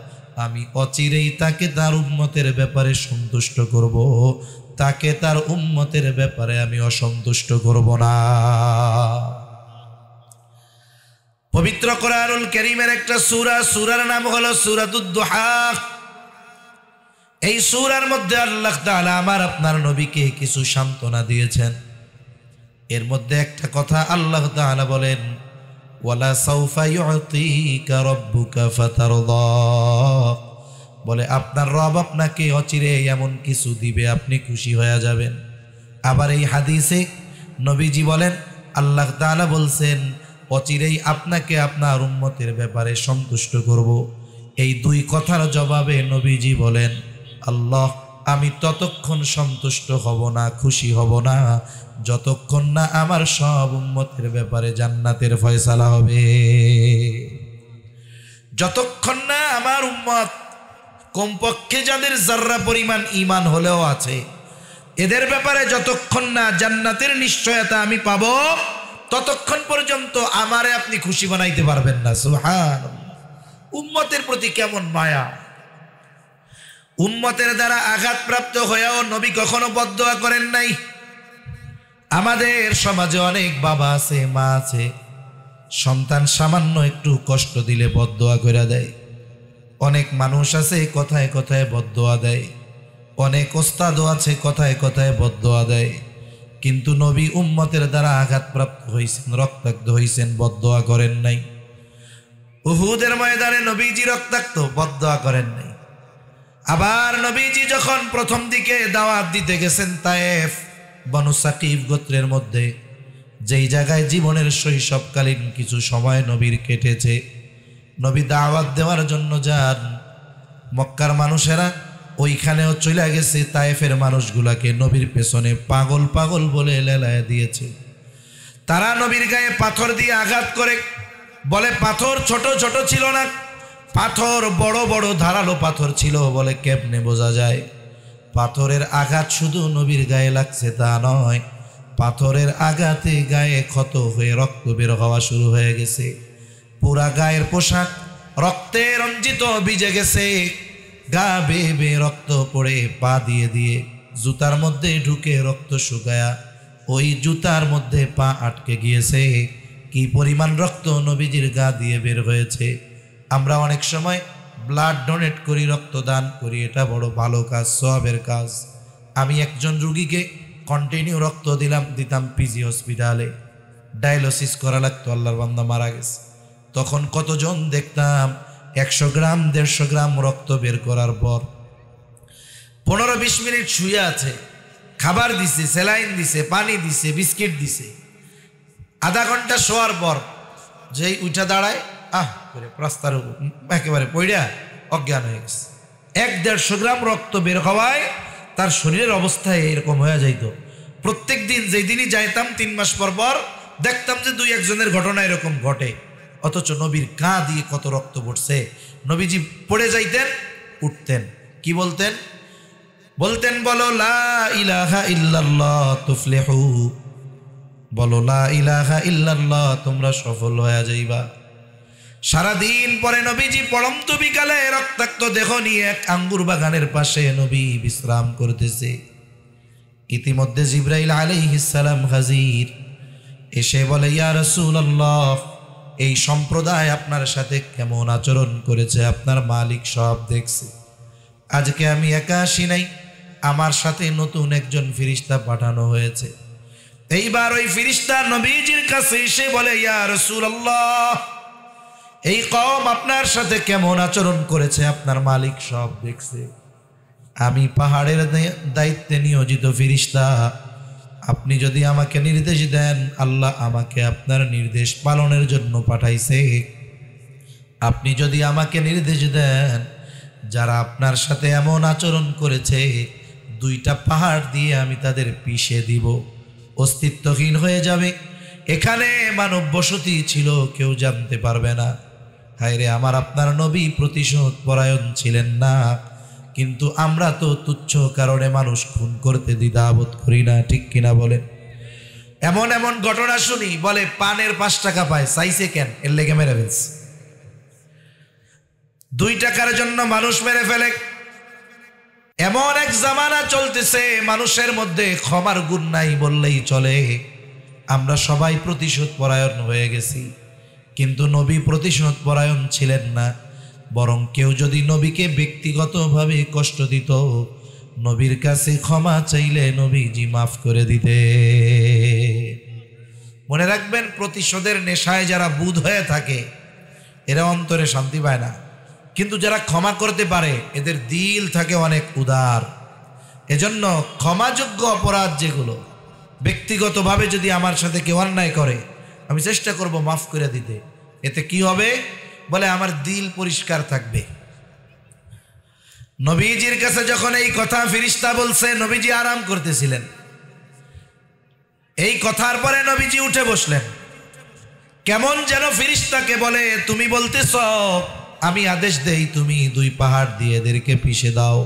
আমি অচিরেই তাকে তার উম্মতের ব্যাপারে সন্তুষ্ট করব, তাকে তার উম্মতের ব্যাপারে আমি অসন্তুষ্ট করব না। পবিত্র কোরআনুল কারীমের একটা সূরা, সূরার নাম হলো সূরাতুদ দুহা। এই সূরার মধ্যে আল্লাহ তাআলা আমার আপনার নবীকে কিছু সান্ত্বনা দিয়েছেন। এর মধ্যে একটা কথা আল্লাহ তাআলা বলেন, ওয়ালা সাউফা ইউতিকা রাব্বুকা ফাতারদা, বলে আপনার রব আপনাকে অচিরে এমন কিছু দিবে আপনি খুশি হয়ে যাবেন। আবার এই হাদিসে নবীজি বলেন, আল্লাহ তাআলা বলছেন অচিরেই আপনাকে আপনার উম্মতের ব্যাপারে সন্তুষ্ট করব। এই দুই কথার জবাবে নবীজি বলেন, আল্লাহ আমি ততক্ষণ সন্তুষ্ট হব না, খুশি হব না, যতক্ষণ না আমার সব উম্মতের ব্যাপারে জান্নাতের ফয়সালা হবে। যতক্ষণ না আমার উম্মত কমপক্ষে যাদের যাররা পরিমাণ ঈমান হলেও আছে, এদের ব্যাপারে যতক্ষণ না জান্নাতের নিশ্চয়তা আমি পাবো, ততক্ষণ পর্যন্ত আমারে আপনি খুশি বানাইতে পারবেন না। সুবহানাল্লাহ। উম্মতের প্রতি কেমন মায়া! উম্মতের দ্বারা আঘাতপ্রাপ্ত হয়েও নবী কখনো বদদোয়া করেন নাই। আমাদের সমাজে অনেক বাবা আছে, মা আছে, সন্তান সামান্য একটু কষ্ট দিলে বদদোয়া করে দেয়। অনেক মানুষ আছে কথায় কথায় বদদোয়া দেয়। অনেক ওস্তাদও আছে কথায় কথায় বদদোয়া দেয়। কিন্তু নবী উম্মতের দ্বারা আঘাতপ্রাপ্ত হয়েছেন, রক্তাক্ত হয়েছেন, বদদোয়া করেন নাই। উহুদের ময়দানে নবীজি রক্তাক্ত, বদদোয়া করেন নাই। আবার নবীজি যখন প্রথম দিকে দাওয়াত দিতে গেছেন তায়েফ, বনু সাকিব গোত্রের মধ্যে, যেই জায়গায় জীবনের শৈশবকালীন কিছু সময় নবীর কেটেছে, নবী দাওয়াত দেওয়ার জন্য যান। মক্কার মানুষেরা ওইখানেও চলে গেছে, তায়েফের মানুষগুলাকে নবীর পেছনে পাগল পাগল বলে লেলায় দিয়েছে। তারা নবীর গায়ে পাথর দিয়ে আঘাত করে বলে পাথর ছোট ছোট ছিল না, পাথর বড় বড় ধারালো পাথর ছিল। বলে কেমনে বোঝা যায়? পাথরের আঘাত শুধু নবীর গায়ে লাগছে তা নয়, পাথরের আঘাতে গায়ে ক্ষত হয়ে রক্ত বের হওয়া শুরু হয়ে গেছে। পুরা গায়ের পোশাক রক্তে রঞ্জিত ভিজে গেছে, গা বেয়ে বেয়ে রক্ত পড়ে পা দিয়ে দিয়ে জুতার মধ্যে ঢুকে রক্ত শুকায়া ওই জুতার মধ্যে পা আটকে গিয়েছে। কি পরিমাণ রক্ত নবীজির গা দিয়ে বের হয়েছে। আমরা অনেক সময় ব্লাড ডোনেট করি, রক্তদান করি, এটা বড় ভালো কাজ, সওয়াবের কাজ। আমি একজন রুগীকে কন্টিনিউ রক্ত দিতাম পিজি হসপিটালে, ডায়ালিসিস করা লাগতো, আল্লাহর বান্দা মারা গেছে। তখন কতজন দেখতাম 100 গ্রাম 150 গ্রাম রক্ত বের করার পর 15-20 মিনিট শুয়ে আছে, খাবার দিছে, স্যালাইন দিছে, পানি দিছে, বিস্কিট দিছে। আধা ঘন্টা শোয়ার পর যেই উঠা দাঁড়ায় করে রাস্তার একেবারে পইড়া অজ্ঞান হয়ে গেছে। 100-150 গ্রাম রক্ত বের হওয়ায় তার শরীরের অবস্থায় এরকম হয়ে যাইত। প্রত্যেক দিন যেই দিনই যাইতাম 3 মাস পর পর দেখতাম যে 2-1 জনের ঘটনা এরকম ঘটে। অথচ নবীর গা দিয়ে কত রক্ত পড়ছে। নবীজি পড়ে যাইতেন, উঠতেন, কি বলতেন? বলতেন বলো লা ইলাহা ইল্লাল্লাহ তুফলিহু, বলো লা ইলাহা ইল্লাল্লাহ, তোমরা সফল হয়ে যাইবা। সারাদিন পরে নবীজি পড়ন্ত বিকালে রক্তাক্ত দেহ নিয়ে এক আঙ্গুর বাগানের পাশে নবী বিশ্রাম করতেছে। ইতিমধ্যে জিবরাইল আলাইহিস সালাম হাজির, এসে বলে ইয়া রাসূলুল্লাহ, এই সম্প্রদায় আপনার সাথে কেমন আচরণ করেছে আপনার মালিক সব দেখছে। আজকে আমি একা আসি নাই, আমার সাথে নতুন একজন ফেরেশতা পাঠানো হয়েছে। এইবার ওই ফেরেশতা নবীজির কাছে এসে বলে ইয়া রাসূলুল্লাহ, এই কওম আপনার সাথে কেমন আচরণ করেছে আপনার মালিক সব দেখছে। আমি পাহাড়ের দায়িত্বে নিয়োজিত ফেরেশতা, আপনি যদি আমাকে নির্দেশ দেন, আল্লাহ আমাকে আপনার নির্দেশ পালনের জন্য পাঠাইছে। আপনি যদি আমাকে নির্দেশ দেন, যারা আপনার সাথে এমন আচরণ করেছে 2টা পাহাড় দিয়ে আমি তাদের পিষে দিব, অস্তিত্বহীন হয়ে যাবে। এখানে মানব বসতি ছিল, কেউ জানতে পারবে না। হায়রে, আমার আপনার নবী প্রতিশোধ পরায়ণ ছিলেন না, কিন্তু আমরা তো তুচ্ছ কারণে মানুষ খুন করতে দ্বিধাবোধ করি না, ঠিক কিনা বলেন? এমন এমন ঘটনা শুনি, বলে পানের 5 টাকা পায়, চাইছে কেন? এর লেগে মেরে ফেলছে। 2 টাকার জন্য মানুষ মেরে ফেলে। এমন এক জামানা চলতেছে, মানুষের মধ্যে ক্ষমার গুণ নাই বললেই চলে। আমরা সবাই প্রতিশোধ পরায়ণ হয়ে গেছি, কিন্তু নবী প্রতিশোধ পরায়ণ ছিলেন না। বরং কেউ যদি নবীকে ব্যক্তিগতভাবে কষ্ট দিত, নবীর কাছে ক্ষমা চাইলে নবীজি মাফ করে দিতে। মনে রাখবেন, প্রতিশোধের নেশায় যারা বুঁদ হয়ে থাকে এরা অন্তরে শান্তি পায় না, কিন্তু যারা ক্ষমা করতে পারে এদের দিল থাকে অনেক উদার। এজন্য ক্ষমাযোগ্য অপরাধ যেগুলো, ব্যক্তিগতভাবে যদি আমার সাথে কেউ অন্যায় করে, আমি চেষ্টা করব মাফ করে দিতে। এতে কি হবে? বলে আমার দিল পরিষ্কার থাকবে। নবীজির কাছে যখন এই কথা ফেরেশতা বলছে, নবীজি আরাম করতেছিলেন। এই কথার পরে নবীজি উঠে বসলেন। কেমন যেন ফেরেশতাকে বলে, তুমি বলতেছ, আমি আদেশ দেই তুমি 2 পাহাড় দিয়ে এদেরকে পিষে দাও।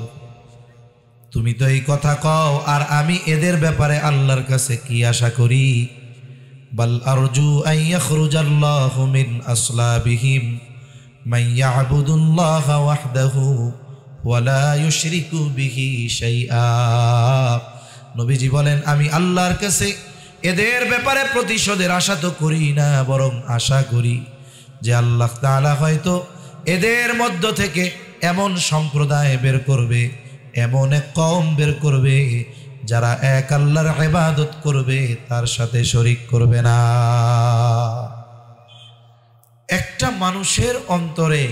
তুমি তো এই কথা কও, আর আমি এদের ব্যাপারে আল্লাহর কাছে কি আশা করি? বাল আরজু আন ইয়াখরুজাল্লাহু মিন আসলাবিহিম মান ইয়াবুদুল্লাহা ওয়াহদাহু ওয়া লা ইউশরিকু বিহি শাইআ। নবীজি বলেন, আমি আল্লাহর কাছে এদের ব্যাপারে প্রতিশোধের আশা তো করি না, বরং আশা করি যে আল্লাহ তাআলা হয়তো এদের মধ্য থেকে এমন সম্প্রদায় বের করবে, এমন এক কওম বের করবে যারা এক আল্লাহর ইবাদত করবে, তার সাথে শরীক করবে না। একটা মানুষের অন্তরে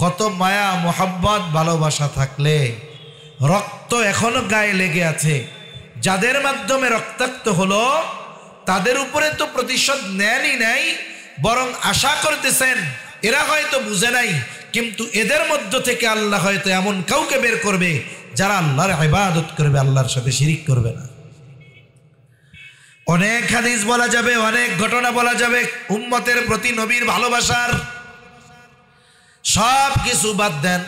কত মায়া, মোহাব্বত, ভালোবাসা থাকলে রক্ত এখনো গায়ে লেগে আছে, যাদের মাধ্যমে রক্তাক্ত হলো তাদের উপরে তো প্রতিশোধ নেনই নাই, বরং আশা করতেছেন এরা হয়তো বুঝে নাই, কিন্তু এদের মধ্য থেকে আল্লাহ হয়তো এমন কাউকে বের করবে যারা আল্লাহর ইবাদত করবে, আল্লাহর সাথে শিরিক করবে না। অনেক হাদিস বলা যাবে, অনেক ঘটনা বলা যাবে উম্মতের প্রতি নবীর ভালোবাসার। সব কিছু বাদ দেন,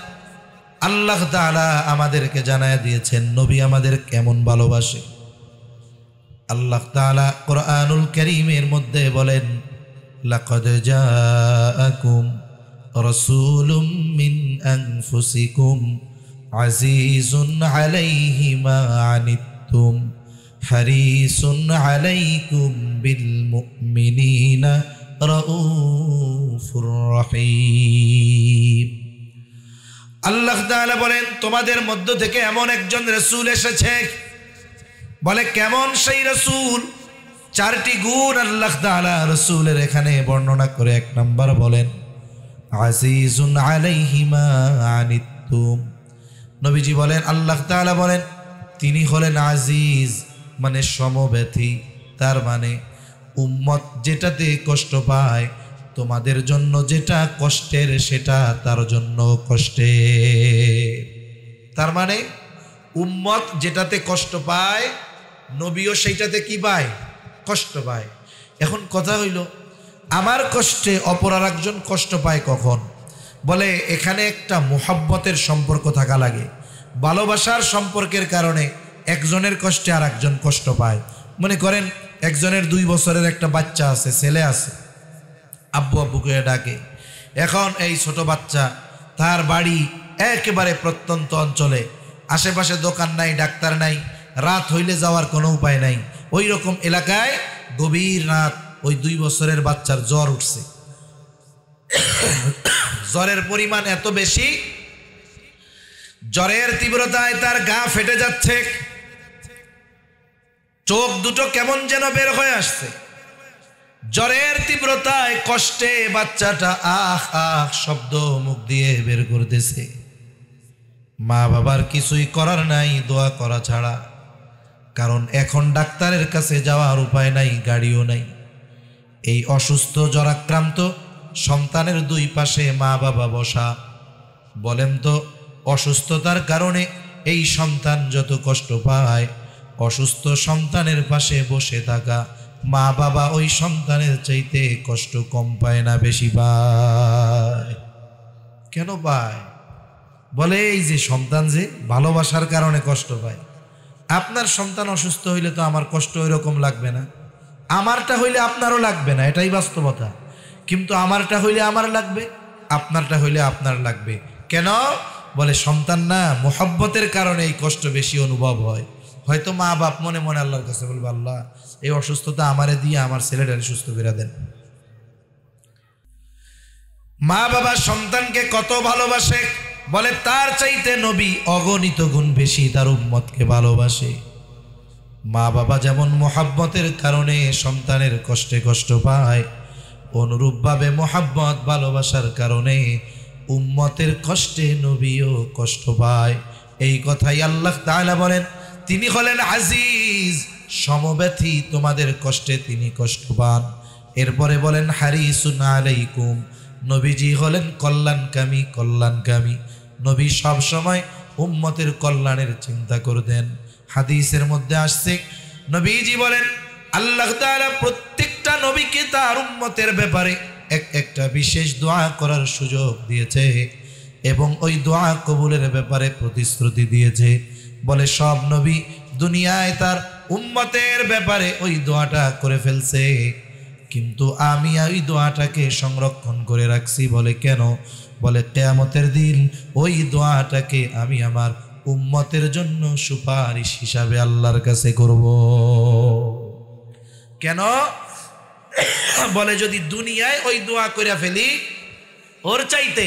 আল্লাহ তাআলা আমাদেরকে জানায় দিয়েছেন নবী আমাদের কেমন ভালোবাসে। আল্লাহ তাআলা কোরআনুল কারীমের মধ্যে বলেন, লাকাদ জাআকুম রাসূলুম মিন আনফুসিকুম আজিজুন আলাইহি মা আনিতুম হারিসুন আলাইকুম বিল মুমিনিনা রাউফুর রহিম। আল্লাহ তাআলা বলেন, তোমাদের মধ্য থেকে এমন একজন রাসূল এসেছে। বলে কেমন সেই রাসূল? চারটি গুণ আল্লাহ তাআলা রাসূলের এখানে বর্ণনা করে। এক নাম্বার বলেন আজিজুন আলাইহি মা আনিতুম। নবীজি বলেন, আল্লাহ তাআলা বলেন তিনি হলেন আজিজ, মানে সমব্যথী। তার মানে উম্মত যেটাতে কষ্ট পায়, তোমাদের জন্য যেটা কষ্টের সেটা তার জন্য কষ্টের। তার মানে উম্মত যেটাতে কষ্ট পায়, নবীও সেইটাতে কি পায়? কষ্ট পায়। এখন কথা হইল, আমার কষ্টে অপর আর একজন কষ্ট পায় কখন? বলে এখানে একটা মুহাব্বতের সম্পর্ক থাকা লাগে। ভালোবাসার সম্পর্কের কারণে একজনের কষ্টে আর একজন কষ্ট পায়। মনে করেন একজনের 2 বছরের একটা বাচ্চা আছে, ছেলে আছে, আব্বু আব্বু করে ডাকে। এখন এই ছোট বাচ্চা, তার বাড়ি একেবারে প্রত্যন্ত অঞ্চলে, আশেপাশে দোকান নাই, ডাক্তার নাই, রাত হইলে যাওয়ার কোনো উপায় নাই। ওই রকম এলাকায় গভীর রাত ওই 2 বছরের বাচ্চার জ্বর উঠছে। জ্বরের পরিমাণ এত বেশি, জ্বরের তীব্রতায় তার গা ফেটে যাচ্ছে, চোখ দুটো কেমন যেন বের হয়ে আসছে। জ্বরের তীব্রতায় কষ্টে বাচ্চাটা আহ আহ শব্দ মুখ দিয়ে বের করতেছে। মা বাবার কিছুই করার নাই, দোয়া করা ছাড়া। কারণ এখন ডাক্তারের কাছে যাওয়ার উপায় নাই, গাড়িও নাই। এই অসুস্থ জ্বরাক্রান্ত সন্তানের 2 পাশে মা বাবা বসা। বলেন তো, অসুস্থতার কারণে এই সন্তান যত কষ্ট পায়, অসুস্থ সন্তানের পাশে বসে থাকা মা বাবা ওই সন্তানের চাইতে কষ্ট কম পায় না বেশি পায়? কেন পায়? বলে এই যে সন্তান যে ভালোবাসার কারণে কষ্ট পায়। আপনার সন্তান অসুস্থ হইলে তো আমার কষ্ট ওই রকম লাগবে না, আমারটা হইলে আপনারও লাগবে না, এটাই বাস্তবতা। কিন্তু আমারটা হইলে আমার লাগবে, আপনারটা হইলে আপনার লাগবে। কেন? বলে সন্তান না, মোহাব্বতের কারণে এই কষ্ট বেশি অনুভব হয়। হয়তো মা বাপ মনে মনে আল্লাহর কাছে বলবে, আল্লাহ এই অসুস্থতা আমারে দিয়ে আমার ছেলেটারে সুস্থ করে দেন। মা বাবা সন্তানকে কত ভালোবাসে, বলে তার চাইতে নবী অগণিত গুণ বেশি তার উম্মতকে ভালোবাসে। মা বাবা যেমন মোহাব্বতের কারণে সন্তানের কষ্টে কষ্ট পায়, অনুরূপভাবে মোহাব্বত ভালোবাসার কারণে উম্মতের কষ্টে নবীও কষ্ট পায়। এই কথাই আল্লাহ তাআলা বলেন, তিনি হলেন আজিজ, সমব্যথী, তোমাদের কষ্টে তিনি কষ্ট পান। এরপরে বলেন হারিসুন আলাইকুম, নবীজি হলেন কল্যাণকামী, কল্যাণকামী। নবী সব সময় উম্মতের কল্যাণের চিন্তা করতেন। হাদিসের মধ্যে আসছে, নবীজি বলেন আল্লাহ তাআলা প্রত্যেকটা নবীকে তার উম্মতের ব্যাপারে একটা বিশেষ দোয়া করার সুযোগ দিয়েছে এবং ওই দোয়া কবুলের ব্যাপারে প্রতিশ্রুতি দিয়েছে। বলে সব নবী দুনিয়ায় তার উম্মতের ব্যাপারে ওই দোয়াটা করে ফেলছে, কিন্তু আমি ওই দোয়াটাকে সংরক্ষণ করে রাখছি। বলে কেন? বলে কিয়ামতের দিন ওই দোয়াটাকে আমি আমার উম্মতের জন্য সুপারিশ হিসাবে আল্লাহর কাছে করব। কেন? বলে যদি দুনিয়ায় ওই দোয়া করে ফেলি, ওর চাইতে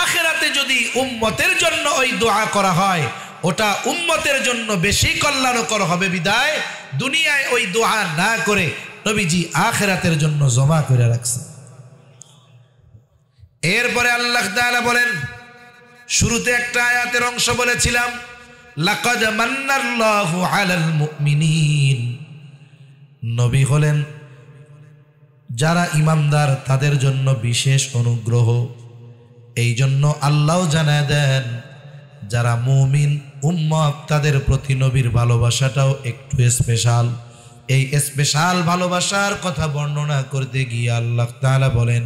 আখিরাতে যদি উম্মতের জন্য ওই দোয়া করা হয়, ওটা উম্মতের জন্য বেশি কল্যাণকর হবে। বিদায় দুনিয়ায় ওই দোয়া না করে নবীজি আখিরাতের জন্য জমা করে রাখছে। এরপরে আল্লাহ তাআলা বলেন, শুরুতে একটা আয়াতের অংশ বলেছিলাম, লাকাদ মান্নাল্লাহু আলাল মুমিনিন। নবী হলেন যারা ঈমানদার তাদের জন্য বিশেষ অনুগ্রহ। এই জন্য আল্লাহ জানায় দেন যারা মুমিন উম্মত তাদের প্রতি নবীর ভালোবাসাটাও একটু স্পেশাল। এই স্পেশাল ভালোবাসার কথা বর্ণনা করতে গিয়ে আল্লাহ তাআলা বলেন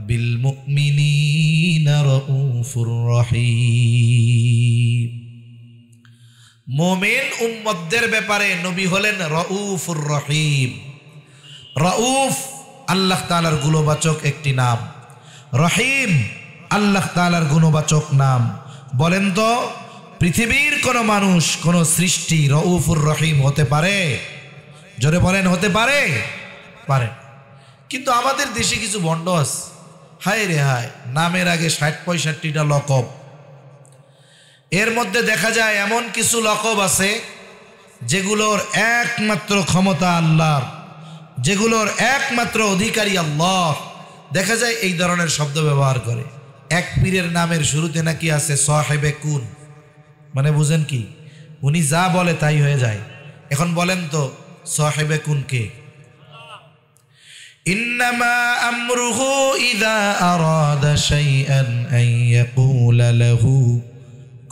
বিল মুমিনিনা রাউফুর রহিম। মুমিন উম্মতদের ব্যাপারে নবী হলেন রাউফুর রহিম। রাউফ আল্লাহ তাআলার গুণবাচক একটি নাম, রহিম আল্লাহ তাআলার গুণবাচক নাম। বলেন তো পৃথিবীর কোন মানুষ কোন সৃষ্টি রাউফুর রহিম হতে পারে? জোরে বলেন, হতে পারে? পারে। কিন্তু আমাদের দেশে কিছু ভণ্ড আছে, হায় রে হায়, নামের আগে ৬০-৬৫টা লকব। এর মধ্যে দেখা যায় এমন কিছু লকব আছে যেগুলোর একমাত্র ক্ষমতা আল্লাহর, যেগুলোর একমাত্র অধিকারী আল্লাহ। দেখা যায় এই ধরনের শব্দ ব্যবহার করে। এক পীরের নামের শুরুতে নাকি আছে সাহেবে কুন, মানে বুঝেন কি, উনি যা বলে তাই হয়ে যায়। এখন বলেন তো সাহেবে কুন কে? ইন্নামা আমরুহু ইযা আরাদা শাইআন আন ইয়াকুলা লাহু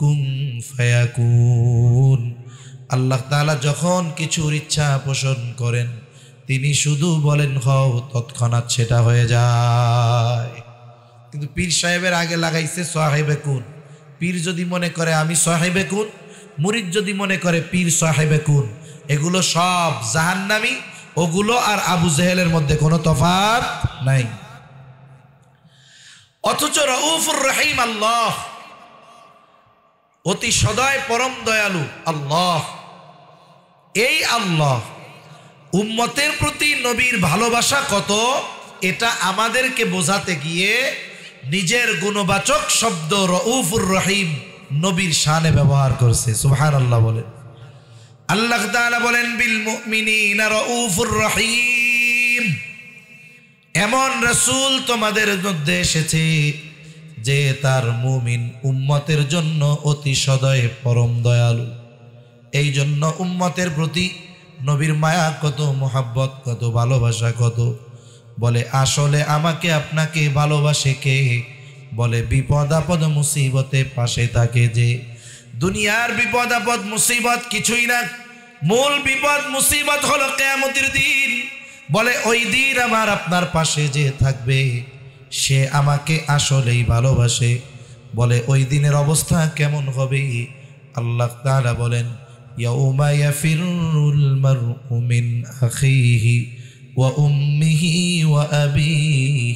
কুন ফায়াকুন। আল্লাহ তাআলা যখন কিছুর ইচ্ছা পোষণ করেন তিনি শুধু বলেন হও, তৎক্ষণাৎ সেটা হয়ে যায়। কিন্তু পীর সাহেবের আগে লাগাইছে সাহেবে কুন। পীর যদি মনে করে আমি সাহেবে কুন, মুরিদ যদি মনে করে পীর সাহেবে কুন, এগুলো সব জাহান্নামী। ওগুলো আর আবু জেহেলের মধ্যে কোনো তফাৎ নাই। অথচ রাউফুর রহিম আল্লাহ, অতি সদয় পরম দয়ালু আল্লাহ। এই আল্লাহ উম্মতের প্রতি নবীর ভালোবাসা কত, এটা আমাদেরকে বোঝাতে গিয়ে নিজের গুণবাচক শব্দ রাউফুর রহিম নবীর শানে ব্যবহার করছে। সুবহানাল্লাহ বলেন। আল্লাহ তাআলা বলেন বিল মুমিনিনা রাউফুর রহিম। এমন রাসূল তোমাদের মধ্যে এসেছে যে তার মুমিন উম্মতের জন্য অতি সদয় পরম দয়ালু। এই জন্য উম্মতের প্রতি নবীর মায়া কত, মোহাব্বত কত, ভালোবাসা কত। বলে আসলে আমাকে আপনাকে ভালোবাসে কে? বলে বিপদ আপদ মুসিবতে পাশে থাকে যে। দুনিয়ার বিপদ আপদ মুসিবত কিছুই না, মূল বিপদ মুসিবত হলো কিয়ামতের দিন। বলে ওই দিন আমার আপনার পাশে যে থাকবে সে আমাকে আসলেই ভালোবাসে। বলে ওই দিনের অবস্থা কেমন হবে? আল্লাহ তাআলা বলেন ইয়াউমা ইয়াফিরুল মারউ মিন আখিহি ওয়া উম্মিহি ওয়া আবিহি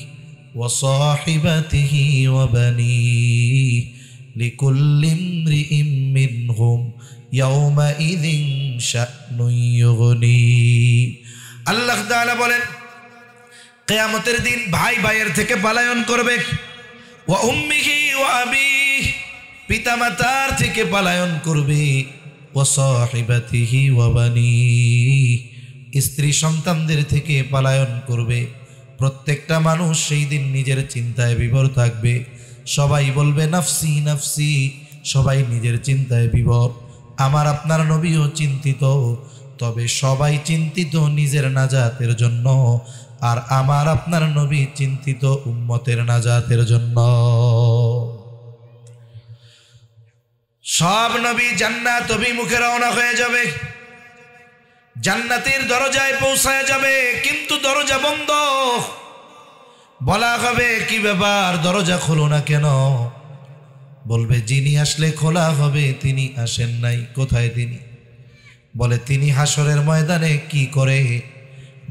ওয়া সাহিবাতিহি ওয়া বানিহি লিকুল্লি ইমরিইম মিনহুম ইয়াউমাইযিন শা'নুন ইউগনি। আল্লাহ তাআলা বলেন কিয়ামতের দিন ভাই ভাইয়ের থেকে পলায়ন করবে। ওয়া উম্মিহি ওয়া আবিহি, পিতামাতার থেকে পলায়ন করবে। ওয়া সাহিবাতিহি ওয়া বানিহি, স্ত্রী সন্তানদের থেকে পলায়ন করবে। প্রত্যেকটা মানুষ সেই দিন নিজের চিন্তায় বিভোর থাকবে। সবাই বলবে নাফসি নাফসি, সবাই নিজের চিন্তায় বিভোর। আমার আপনার নবীও চিন্তিত, তবে সবাই চিন্তিত নিজের নাজাতের জন্য, আর আমার আপনার নবী চিন্তিত উম্মতের নাজাতের জন্য। সব নবী জান্নাত অভিমুখে রওনা হয়ে যাবে, জান্নাতের দরজায় পৌঁছায় যাবে, কিন্তু দরজা বন্ধ। বলা হবে কি ব্যাপার, দরজা খোলো না কেন? বলবে যিনি আসলে খোলা হবে তিনি আসেন নাই। কোথায় তিনি? বলে তিনি হাসরের ময়দানে কি করে?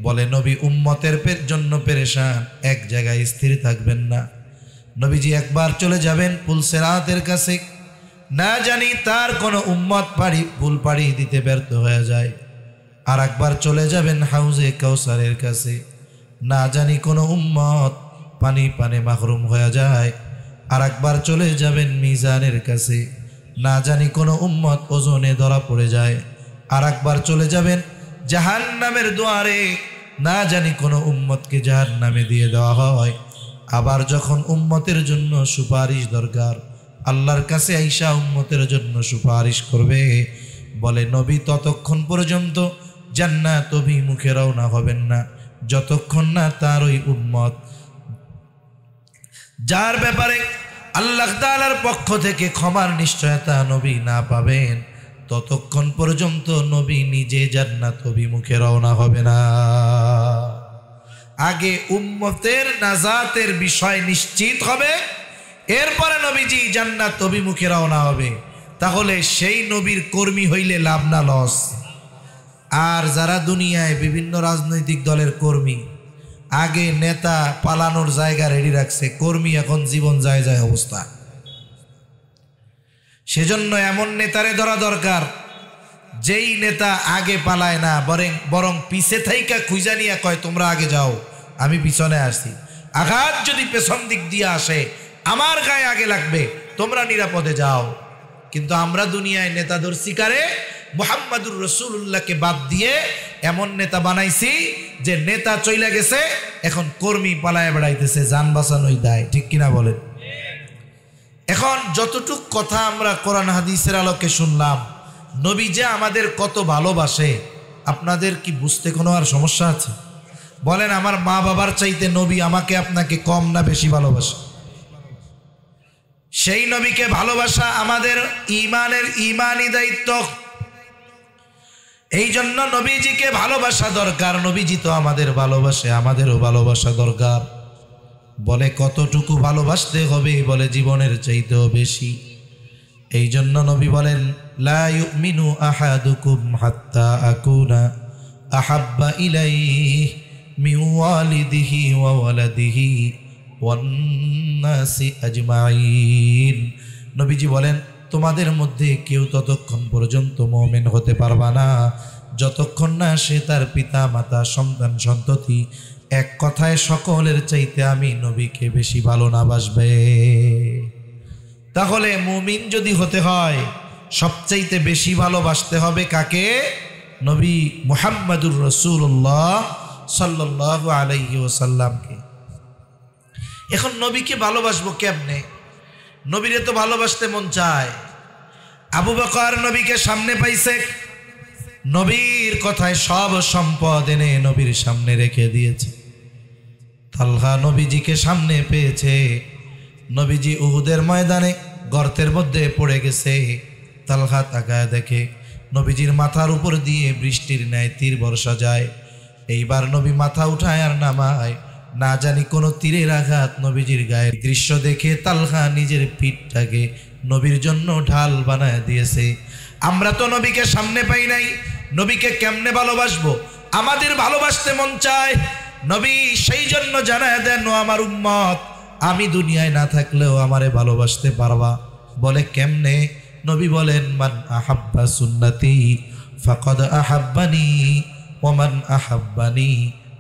বলে নবী উম্মতের জন্য পেরেশান, এক জায়গায় স্থির থাকবেন না। নবীজি একবার চলে যাবেন পুল সিরাতের কাছে, না জানি তার কোনো উম্মত ভুল পাড়ি দিতে ব্যর্থ হয়ে যায়। আর একবার চলে যাবেন হাউজে কাউসারের কাছে, না জানি কোনো উম্মত পানি মাহরুম হয়ে যায়। আর একবার চলে যাবেন মিজানের কাছে, না জানি কোনো উম্মত ওজনে ধরা পড়ে যায়। আর একবার চলে যাবেন জাহান্নামের দুয়ারে, না জানি কোনো উম্মতকে জাহান্নামে দিয়ে দেওয়া হয়। আবার যখন উম্মতের জন্য সুপারিশ দরকার, আল্লাহর কাছে আইসা উম্মতের জন্য সুপারিশ করবে। বলে নবী ততক্ষণ পর্যন্ত জান্নাত অভিমুখে রওনা হবেন না যতক্ষণ না তার ওই উম্মত, যার ব্যাপারে আল্লাহ তাআলার পক্ষ থেকে ক্ষমার নিশ্চয়তা নবী না পাবেন, ততক্ষণ পর্যন্ত নবী নিজে জান্নাত অভিমুখে রওনা হবে না। আগে উম্মতের নাজাতের বিষয় নিশ্চিত হবে, এরপরে নবীজি জান্নাত অভিমুখে রওনা হবে। তাহলে সেই নবীর কর্মী হইলে লাভ না লস? আর যারা দুনিয়ায় বিভিন্ন রাজনৈতিক দলের কর্মী, আগে নেতা পালানোর জায়গা রেডি রাখছে, কর্মী এখন জীবন যায় যায় অবস্থা। সেজন্য এমন নেতারে ধরা দরকার যেই নেতা আগে পালায় না, বরং পিছে থাইকা খুঁজা নিয়ে কয় তোমরা আগে যাও, আমি পিছনে আসছি। আঘাত যদি পেছন দিক দিয়ে আসে, আমার গায়ে আগে লাগবে, তোমরা নিরাপদে যাও। কিন্তু আমরা দুনিয়ায় নেতাদের শিকারে মুহাম্মাদুর রাসূলুল্লাহকে বাদ দিয়ে এমন নেতা বানাইছি যে নেতা চইলা গেছে, এখন কর্মী পালায় বেড়াইতেছে, যান বাঁচানোই দায়। ঠিক কিনা বলেন? এখন যতটুক কথা আমরা কোরআন হাদিসের আলোকে শুনলাম, নবী যে আমাদের কত ভালোবাসে, আপনাদের কি বুঝতে কোনো আর সমস্যা আছে? বলেন, আমার মা বাবার চাইতে নবী আমাকে আপনাকে কম না বেশি ভালোবাসে? সেই নবীকে ভালোবাসা আমাদের ইমানি দায়িত্ব। এই জন্য নবীজিকে ভালোবাসা দরকার। নবীজি তো আমাদের ভালোবাসে, আমাদেরও ভালোবাসা দরকার। বলে কতটুকু ভালোবাসতে হবে? বলে জীবনের চাইতেও বেশি। এই জন্য নবী বলেন, লা ইউমিনু আহাদুকুম হাত্তা আকুনা আহাব্বা ইলাইহি মিন ওয়ালিদিহি ওয়া ওয়ালাদিহি ওয়ান নাসি আজমাইন। নবীজি বলেন, তোমাদের মধ্যে কেউ ততক্ষণ পর্যন্ত মুমিন হতে পারবা না যতক্ষণ না সে তার পিতা মাতা সন্তান সন্ততি এক কথায় সকলের চাইতে আমি নবীকে বেশি ভালো না বাসবে। তাহলে মুমিন যদি হতে হয় সবচাইতে বেশি ভালোবাসতে হবে কাকে? নবী মুহাম্মাদুর রাসূলুল্লাহ সাল্লাল্লাহু আলাইহি ওয়াসাল্লামকে। এখন নবীকে ভালোবাসবো কেমনে? নবীরে তো ভালোবাসতে মন চায়। আবু বকর নবীকে সামনে পাইছে, নবীর কথায় সব সম্পদ এনে নবীর সামনে রেখে দিয়েছে। তালহা নবীজিকে সামনে পেয়েছে। নবীজি উহুদের ময়দানে গর্তের মধ্যে পড়ে গেছে। তালহা তাকায় দেখে নবীজির মাথার উপর দিয়ে বৃষ্টির ন্যায় তীর বর্ষা যায়। এইবার নবী মাথা উঠায় আর নামায়, না জানি কোনো তীরের আঘাত নবীজির গায়ে। দৃশ্য দেখে তালহা নিজের পিঠটাকে নবীর জন্য ঢাল বানায় দিয়েছে। আমরা তো নবীকে সামনে পাই নাই, নবীকে কেমনে ভালোবাসবো? আমাদের ভালোবাসতে মন চায়। নবী সেই জন্য জানায় দেন, ও আমার উম্মত, আমি দুনিয়ায় না থাকলেও আমারে ভালোবাসতে পারবা। বলে কেমনে? নবী বলেন, মান আহাব্বা সুন্নতি ফাকাদ আহাব্বানি ওয়া মান আহাব্বানি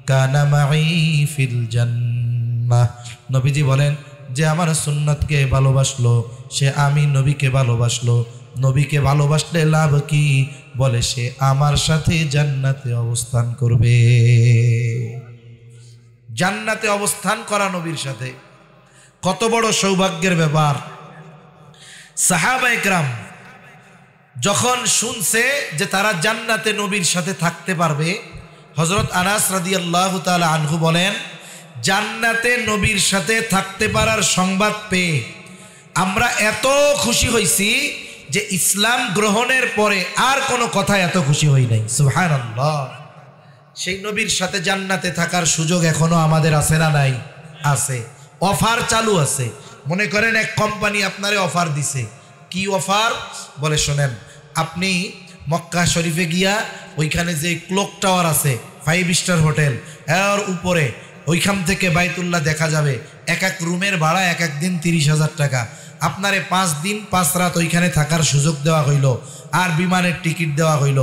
কানা মাই ফিল জান্নাহ। নবীজি বলেন, যে আমার সুন্নতকে ভালোবাসলো সে আমি নবীকে ভালোবাসলো। নবীকে ভালোবাসলে লাভ কি? বলে সে আমার সাথে জান্নাতে অবস্থান করবে। জান্নাতে অবস্থান করা নবীর সাথে কত বড় সৌভাগ্যের ব্যাপার। সাহাবায়ে কেরাম যখন শুনছে যে তারা জান্নাতে নবীর সাথে থাকতে পারবে, হযরত আনাস রাদিয়াল্লাহু তাআলা আনহু বলেন, জান্নাতে নবীর সাথে থাকতে পারার সংবাদ পেয়ে আমরা এত খুশি হইছি যে ইসলাম গ্রহণের পরে আর কোনো কথা এত খুশি হই নাই। সুবহানাল্লাহ। সেই নবীর সাথে জান্নাতে থাকার সুযোগ এখনো আমাদের আছে না নাই? আছে। অফার চালু আছে। মনে করেন এক কোম্পানি আপনারে অফার দিছে। কি অফার? বলে শোনেন, আপনি মক্কা শরীফে গিয়া ওইখানে যে ক্লক টাওয়ার আছে, 5 স্টার হোটেল, এর উপরে ওইখান থেকে বাইতুল্লাহ দেখা যাবে। এক এক রুমের ভাড়া এক এক দিন 30,000 টাকা। আপনারে 5 দিন 5 রাত ওইখানে থাকার সুযোগ দেওয়া হইল, আর বিমানের টিকিট দেওয়া হইল।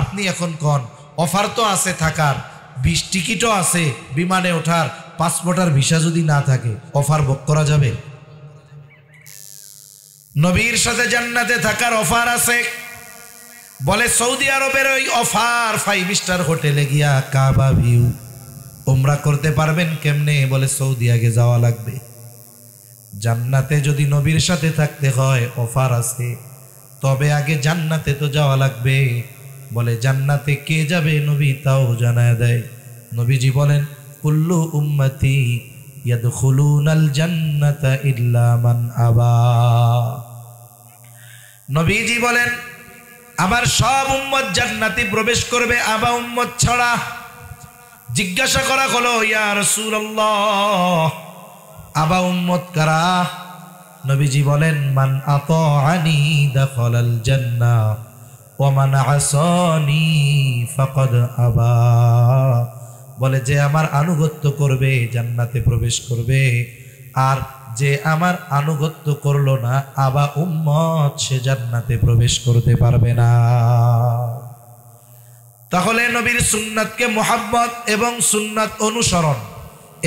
আপনি এখন কোন অফার তো আছে থাকার, 20 টিকিটও আছে বিমানে ওঠার, পাসপোর্ট আর ভিসা যদি না থাকে অফার বুক করা যাবে? নবীর সাথে জান্নাতে থাকার অফার আছে। বলে সৌদি আরবের ওই অফার, 5 স্টার হোটেলে গিয়া কাবা ভিউ উমরা করতে পারবেন কেমনে? বলে সৌদি আগে যাওয়া লাগবে। জান্নাতে যদি নবীর সাথে থাকতে হয় অফার আছে, তবে আগে জান্নাতে তো যাওয়া লাগবে। বলে জান্নাতে কে যাবে? নবী তাও জানায় দেয়। নবীজি বলেন, কুল্লু উম্মতি ইয়াদখুলুনাল জান্নাতা ইল্লা মান আবা। নবীজি বলেন, আমার সব উম্মত জান্নাতে প্রবেশ করবে আবা উম্মত ছাড়া। জিজ্ঞাসা করা হলো, ইয়া রাসূলুল্লাহ, আবা উম্মত কারা? নবীজি বলেন, মান আতাআনি দাখালাল জান্নাহ ওয়া মান আসানি ফাকাদ আবা। বলে যে আমার আনুগত্য করবে জান্নাতে প্রবেশ করবে, আর যে আমার আনুগত্য করলো না আবা উম্মত, সে জান্নাতে প্রবেশ করতে পারবে না। তাহলে নবীর সুন্নাতকে মুহাব্বত এবং সুন্নাত অনুসরণ,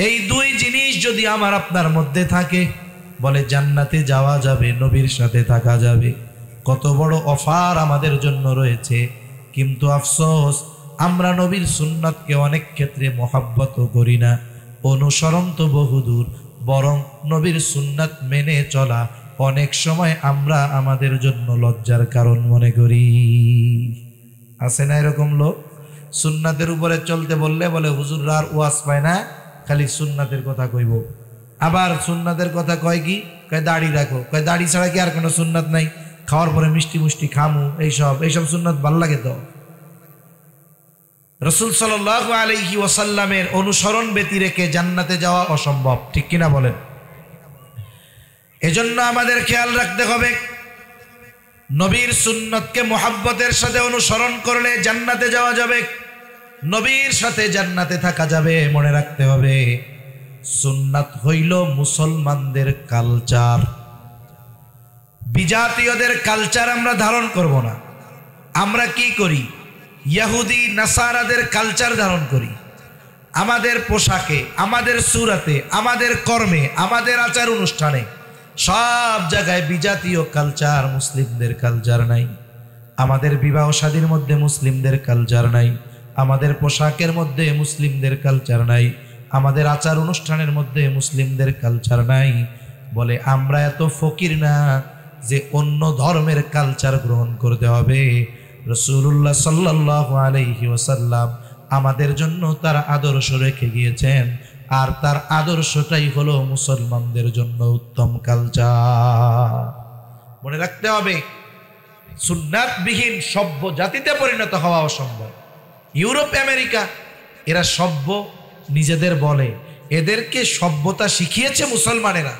এই দুই জিনিস যদি আমার আপনার মধ্যে থাকে, বলে জান্নাতে যাওয়া যাবে, নবীর সাথে থাকা যাবে। কত বড় অফার আমাদের জন্য রয়েছে। কিন্তু আফসোস, আমরা নবীর সুন্নাতকে অনেক ক্ষেত্রে মুহাব্বতও করি না, অনুসরণ তো বহুদূর। বরং নবীর সুন্নাত মেনে চলা অনেক সময় আমরা আমাদের জন্য লজ্জার কারণ মনে করি। আছে না এরকম লোক? সুন্নাতের উপরে চলতে বললে বলে হুজুররা আর ওয়াজ পায় না, খালি সুন্নাতের কথা কইব। আবার সুন্নাতের কথা কয় কি? কয় দাড়ি রাখো। কয় দাড়ি ছাড়া কি আর কোনো সুন্নাত নাই? খাওয়ার পরে মিষ্টি মুষ্টি খামু, এইসব সুন্নাত ভাল লাগে তো? রাসূল সাল্লাল্লাহু আলাইহি ওয়াসাল্লামের অনুসরণ ব্যতি রেখে জান্নাতে যাওয়া অসম্ভব, ঠিক কিনা বলেন? এজন্য আমাদের খেয়াল রাখতে হবে, নবীর সুন্নতকে মুহাব্বতের সাথে অনুসরণ করলে জান্নাতে যাওয়া যাবে, নবীর সাথে জান্নাতে থাকা যাবে। মনে রাখতে হবে, সুন্নাত হইল মুসলমানদের কালচার, বিজাতীয়দের কালচার আমরা ধারণ করব না। আমরা কি করি? ইহুদি নাসারাদের কালচার ধারণ করি। আমাদের পোশাকে, আমাদের সুরাতে, আমাদের কর্মে, আমাদের আচার অনুষ্ঠানে, সব জায়গায় বিজাতীয় কালচার, মুসলিমদের কালচার নাই। আমাদের বিবাহ শাদীর মধ্যে মুসলিমদের কালচার নাই, আমাদের পোশাকের মধ্যে মুসলিমদের কালচার নাই, আমাদের আচার অনুষ্ঠানের মধ্যে মুসলিমদের কালচার নাই। বলে আমরা এত ফকির না যে অন্য ধর্মের কালচার গ্রহণ করতে হবে। রাসূলুল্লাহ সাল্লাল্লাহু আলাইহি ওয়াসাল্লাম আমাদের জন্য তার আদর্শ রেখে গিয়েছেন, আর তার আদর্শটাই হলো মুসলমানদের জন্য উত্তম কালচার। মনে রাখতে হবে, সুন্নাতবিহীন সভ্য জাতিতে পরিণত হওয়া অসম্ভব। ইউরোপ আমেরিকা এরা সভ্য নিজেদের বলে, এদেরকে সভ্যতা শিখিয়েছে মুসলমানেরা,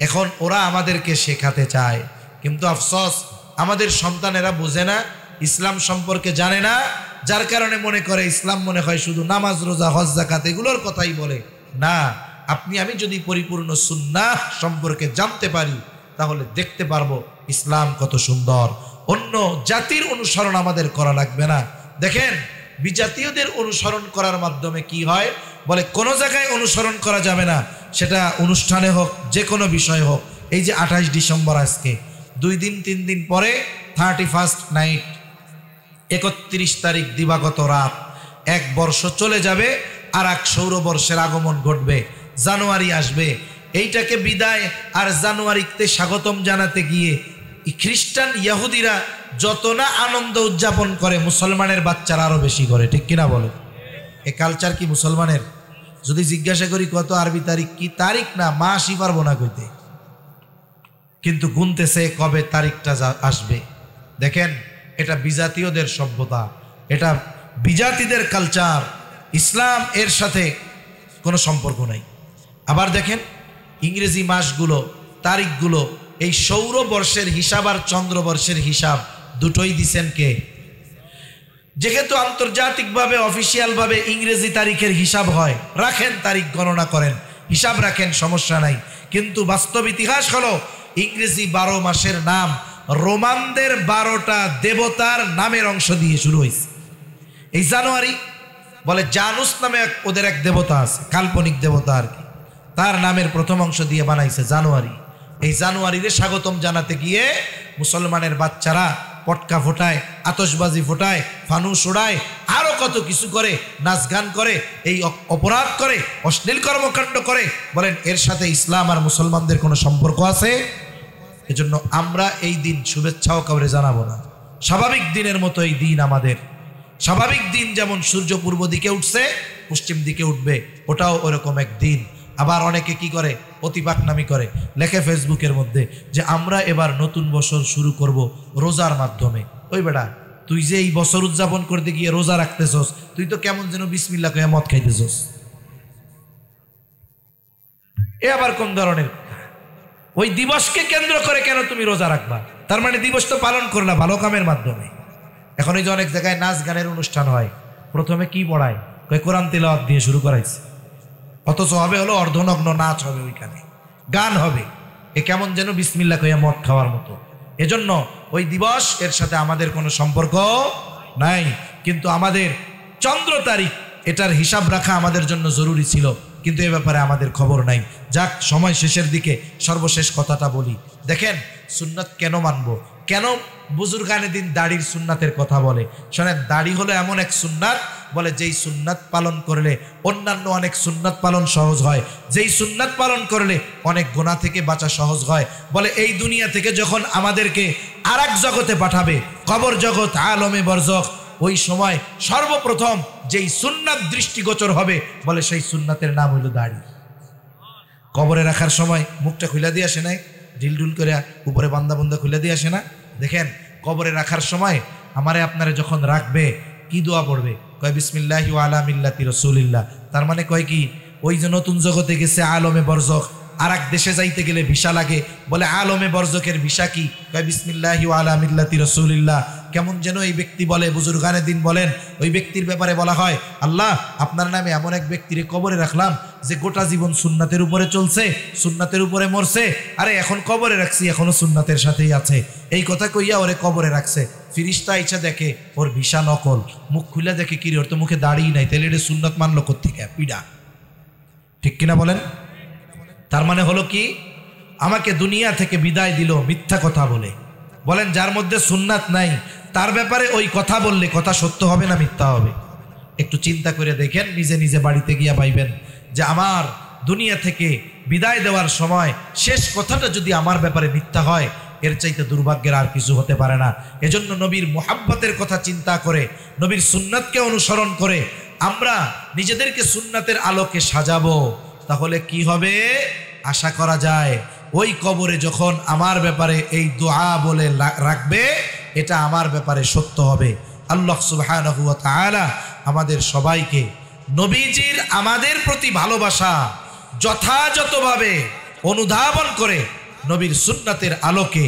এখন ওরা আমাদেরকে শেখাতে চায়। কিন্তু আফসোস, আমাদের সন্তানেরা বোঝে না, ইসলাম সম্পর্কে জানে না, যার কারণে মনে করে ইসলাম মনে হয় শুধু নামাজ, রোজা, হজ, যাকাত এগুলোর কথাই বলে। না, আপনি আমি যদি পরিপূর্ণ সুন্নাহ সম্পর্কে জানতে পারি, তাহলে দেখতে পারবো ইসলাম কত সুন্দর। অন্য জাতির অনুসরণ আমাদের করা লাগবে না। দেখেন, বিজাতীয়দের অনুসরণ করার মাধ্যমে কি হয়? বলে কোনো জায়গায় অনুসরণ করা যাবে না, সেটা অনুষ্ঠানে হোক, যে কোনো বিষয় হোক। এই যে 28 ডিসেম্বর, আজকে 2 দিন 3 দিন পরে 31st নাইট, 31 তারিখ দিবাগত রাত, 1 বর্ষ চলে যাবে, আর 1 সৌরবর্ষের আগমন ঘটবে, জানুয়ারি আসবে। এইটাকে বিদায় আর জানুয়ারিতে স্বাগতম জানাতে গিয়ে খ্রিস্টান ইহুদিরা যত না আনন্দ উদযাপন করে, মুসলমানের বাচ্চারা আরো বেশি করে, ঠিক কিনা বলে? এ কালচার কি মুসলমানের? যদি জিজ্ঞাসা করি কত আরবি তারিখ, কি তারিখ না মাসই পারবো না কইতে, কিন্তু গুনতেছে কবে তারিখটা আসবে। দেখেন, এটা বিজাতীয়দের সভ্যতা, এটা বিজাতিদের কালচার, ইসলাম এর সাথে কোনো সম্পর্ক নাই। আবার দেখেন, ইংরেজি মাসগুলো, তারিখগুলো, এই সৌরবর্ষের হিসাব আর চন্দ্রবর্ষের হিসাব দুটোই দিছেন কে? যেহেতু আন্তর্জাতিকভাবে অফিসিয়ালভাবে ইংরেজি তারিখের হিসাব হয়, রাখেন, তারিখ গণনা করেন, হিসাব রাখেন, সমস্যা নাই। কিন্তু বাস্তব ইতিহাস হলো, ইংরেজি 12 মাসের নাম রোমানদের 12টা দেবতার নামের অংশ দিয়ে শুরু হয়েছে। এই জানুয়ারি, বলে জানুস নামে ওদের এক দেবতা আছে, কাল্পনিক দেবতা আর কি, তার নামের প্রথম অংশ দিয়ে বানাইছে জানুয়ারি। এই জানুয়ারিতে স্বাগতম জানাতে গিয়ে মুসলমানের বাচ্চারা পটকা ফোটায়, আতশবাজি ফোটায়, ফানুস ওড়ায়, আরো কত কিছু করে, নাচ গান করে, এই অপরাধ করে, অশ্লীল কর্মকাণ্ড করে। বলেন, এর সাথে ইসলাম আর মুসলমানদের কোনো সম্পর্ক আছে? এজন্য আমরা এই দিন শুভেচ্ছাও কাউরে জানাবো না। স্বাভাবিক দিনের মতো এই দিন আমাদের, স্বাভাবিক দিন যেমন সূর্য পূর্ব দিকে উঠছে, পশ্চিম দিকে উঠবে, ওটাও ওরকম এক দিন। আবার অনেকে কি করে, অতিপাকনামি করে, লেখে ফেসবুকের মধ্যে যে আমরা এবার নতুন বছর শুরু করব রোজার মাধ্যমে। ওই বেটা তুই যে এই বছর উদযাপন করতে গিয়ে রোজা রাখতেছস, তুই তো কেমন যেন বিসমিল্লাহ কইয়া মদ খাইতেছস। এ আবার কোন ধরনের কথা? ওই দিবসকে কেন্দ্র করে কেন তুমি রোজা রাখবা? তার মানে দিবস তো পালন করলা ভালো কামের মাধ্যমে। এখন এই যে অনেক জায়গায় নাচ গানের অনুষ্ঠান হয়, প্রথমে কি পড়ায়? কোরআন তিলাওয়াত দিয়ে শুরু করাইছে, অথচ হবে হলো অর্ধনগ্ন নাচ হবে, ওইখানে গান হবে। এ কেমন যেন বিসমিল্লাহ কইয়া মদ খাওয়ার মতো। এজন্য ওই দিবস এর সাথে আমাদের কোনো সম্পর্ক নাই, কিন্তু আমাদের চন্দ্র তারিখ এটার হিসাব রাখা আমাদের জন্য জরুরি ছিল, কিন্তু এ ব্যাপারে আমাদের খবর নাই। যাক, সময় শেষের দিকে সর্বশেষ কথাটা বলি। দেখেন সুন্নাত কেন মানবো, কেন বুজুর্গানে দিন দাড়ির সুন্নাতের কথা বলে? শোনেন, দাড়ি হলো এমন এক সুন্নাত, বলে যেই সুন্নাত পালন করলে অন্যান্য অনেক সুন্নাত পালন সহজ হয়, যেই সুন্নাত পালন করলে অনেক গুনাহ থেকে বাঁচা সহজ হয়। বলে এই দুনিয়া থেকে যখন আমাদেরকে আর এক জগতে পাঠাবে, কবর জগৎ, আলমে বরজখ, ওই সময় সর্বপ্রথম যেই সুন্নাত দৃষ্টিগোচর হবে, বলে সেই সুন্নাতের নাম হইল দাড়ি। কবরে রাখার সময় মুখটা খুলে দিয়ে আসে নাই, ঢিলঢুল করে উপরে বান্দা বন্দা খুলে দিয়ে আসে না? দেখেন, কবরে রাখার সময় আমারে আপনারে যখন রাখবে, কি দোয়া পড়বে? কয় বিসমিল্লাহি ওয়া আলা মিল্লাতি রাসূলিল্লাহ। তার মানে কয় কি, ওই যে নতুন জগতে গেছে আলমে বরজখ, আর এক দেশে যাইতে গেলে ভিসা লাগে, বলে আলমে বরজখের ভিসা কি? কয় বিসমিল্লাহি ওয়া আলা মিল্লাতি রাসূলিল্লাহ। কেমন যেন এই ব্যক্তি বলে, বুজুর্গানে দিন বলেন, ওই ব্যক্তির ব্যাপারে বলা হয়, আল্লাহ আপনার নামে এমন এক ব্যক্তিরে কবরে রাখলাম যে গোটা জীবন সুন্নাতের উপরে চলছে, সুন্নাতের উপরে মরছে, আরে এখন কবরে রাখছি, এখনো সুন্নাতের সাথেই আছে। এই কথা কইয়া ওরে কবরে রাখছে। ফিরিস্তা আইসা দেখে ওর ভিসা নকল, মুখ খুলে দেখে কিরে ওর তো মুখে দাঁড়িয়ে নাই, তাহলে এটা সুন্নাত মানলো কোত্থেকে? পিডা। ঠিক কিনা বলেন? তার মানে হলো কি, আমাকে দুনিয়া থেকে বিদায় দিল মিথ্যা কথা বলে। বলেন, যার মধ্যে সুন্নাত নাই তার ব্যাপারে ওই কথা বললে কথা সত্য হবে না মিথ্যা হবে? একটু চিন্তা করে দেখেন, নিজে নিজে বাড়িতে গিয়া পাইবেন যে আমার দুনিয়া থেকে বিদায় দেওয়ার সময় শেষ কথাটা যদি আমার ব্যাপারে মিথ্যা হয়, এর চাইতে দুর্ভাগ্যের আর কিছু হতে পারে না। এজন্য নবীর মুহাব্বতের কথা চিন্তা করে, নবীর সুন্নাতকে অনুসরণ করে আমরা নিজেদেরকে সুন্নাতের আলোকে সাজাবো, তাহলে কি হবে? আশা করা যায় ওই কবরে যখন আমার ব্যাপারে এই দোয়া বলে রাখবে, এটা আমার ব্যাপারে সত্য হবে। আল্লাহ সুবহানাহু ওয়া তাআলা আমাদের সবাইকে নবীজির আমাদের প্রতি ভালোবাসা যথাযথভাবে অনুধাবন করে নবীর সুন্নাতের আলোকে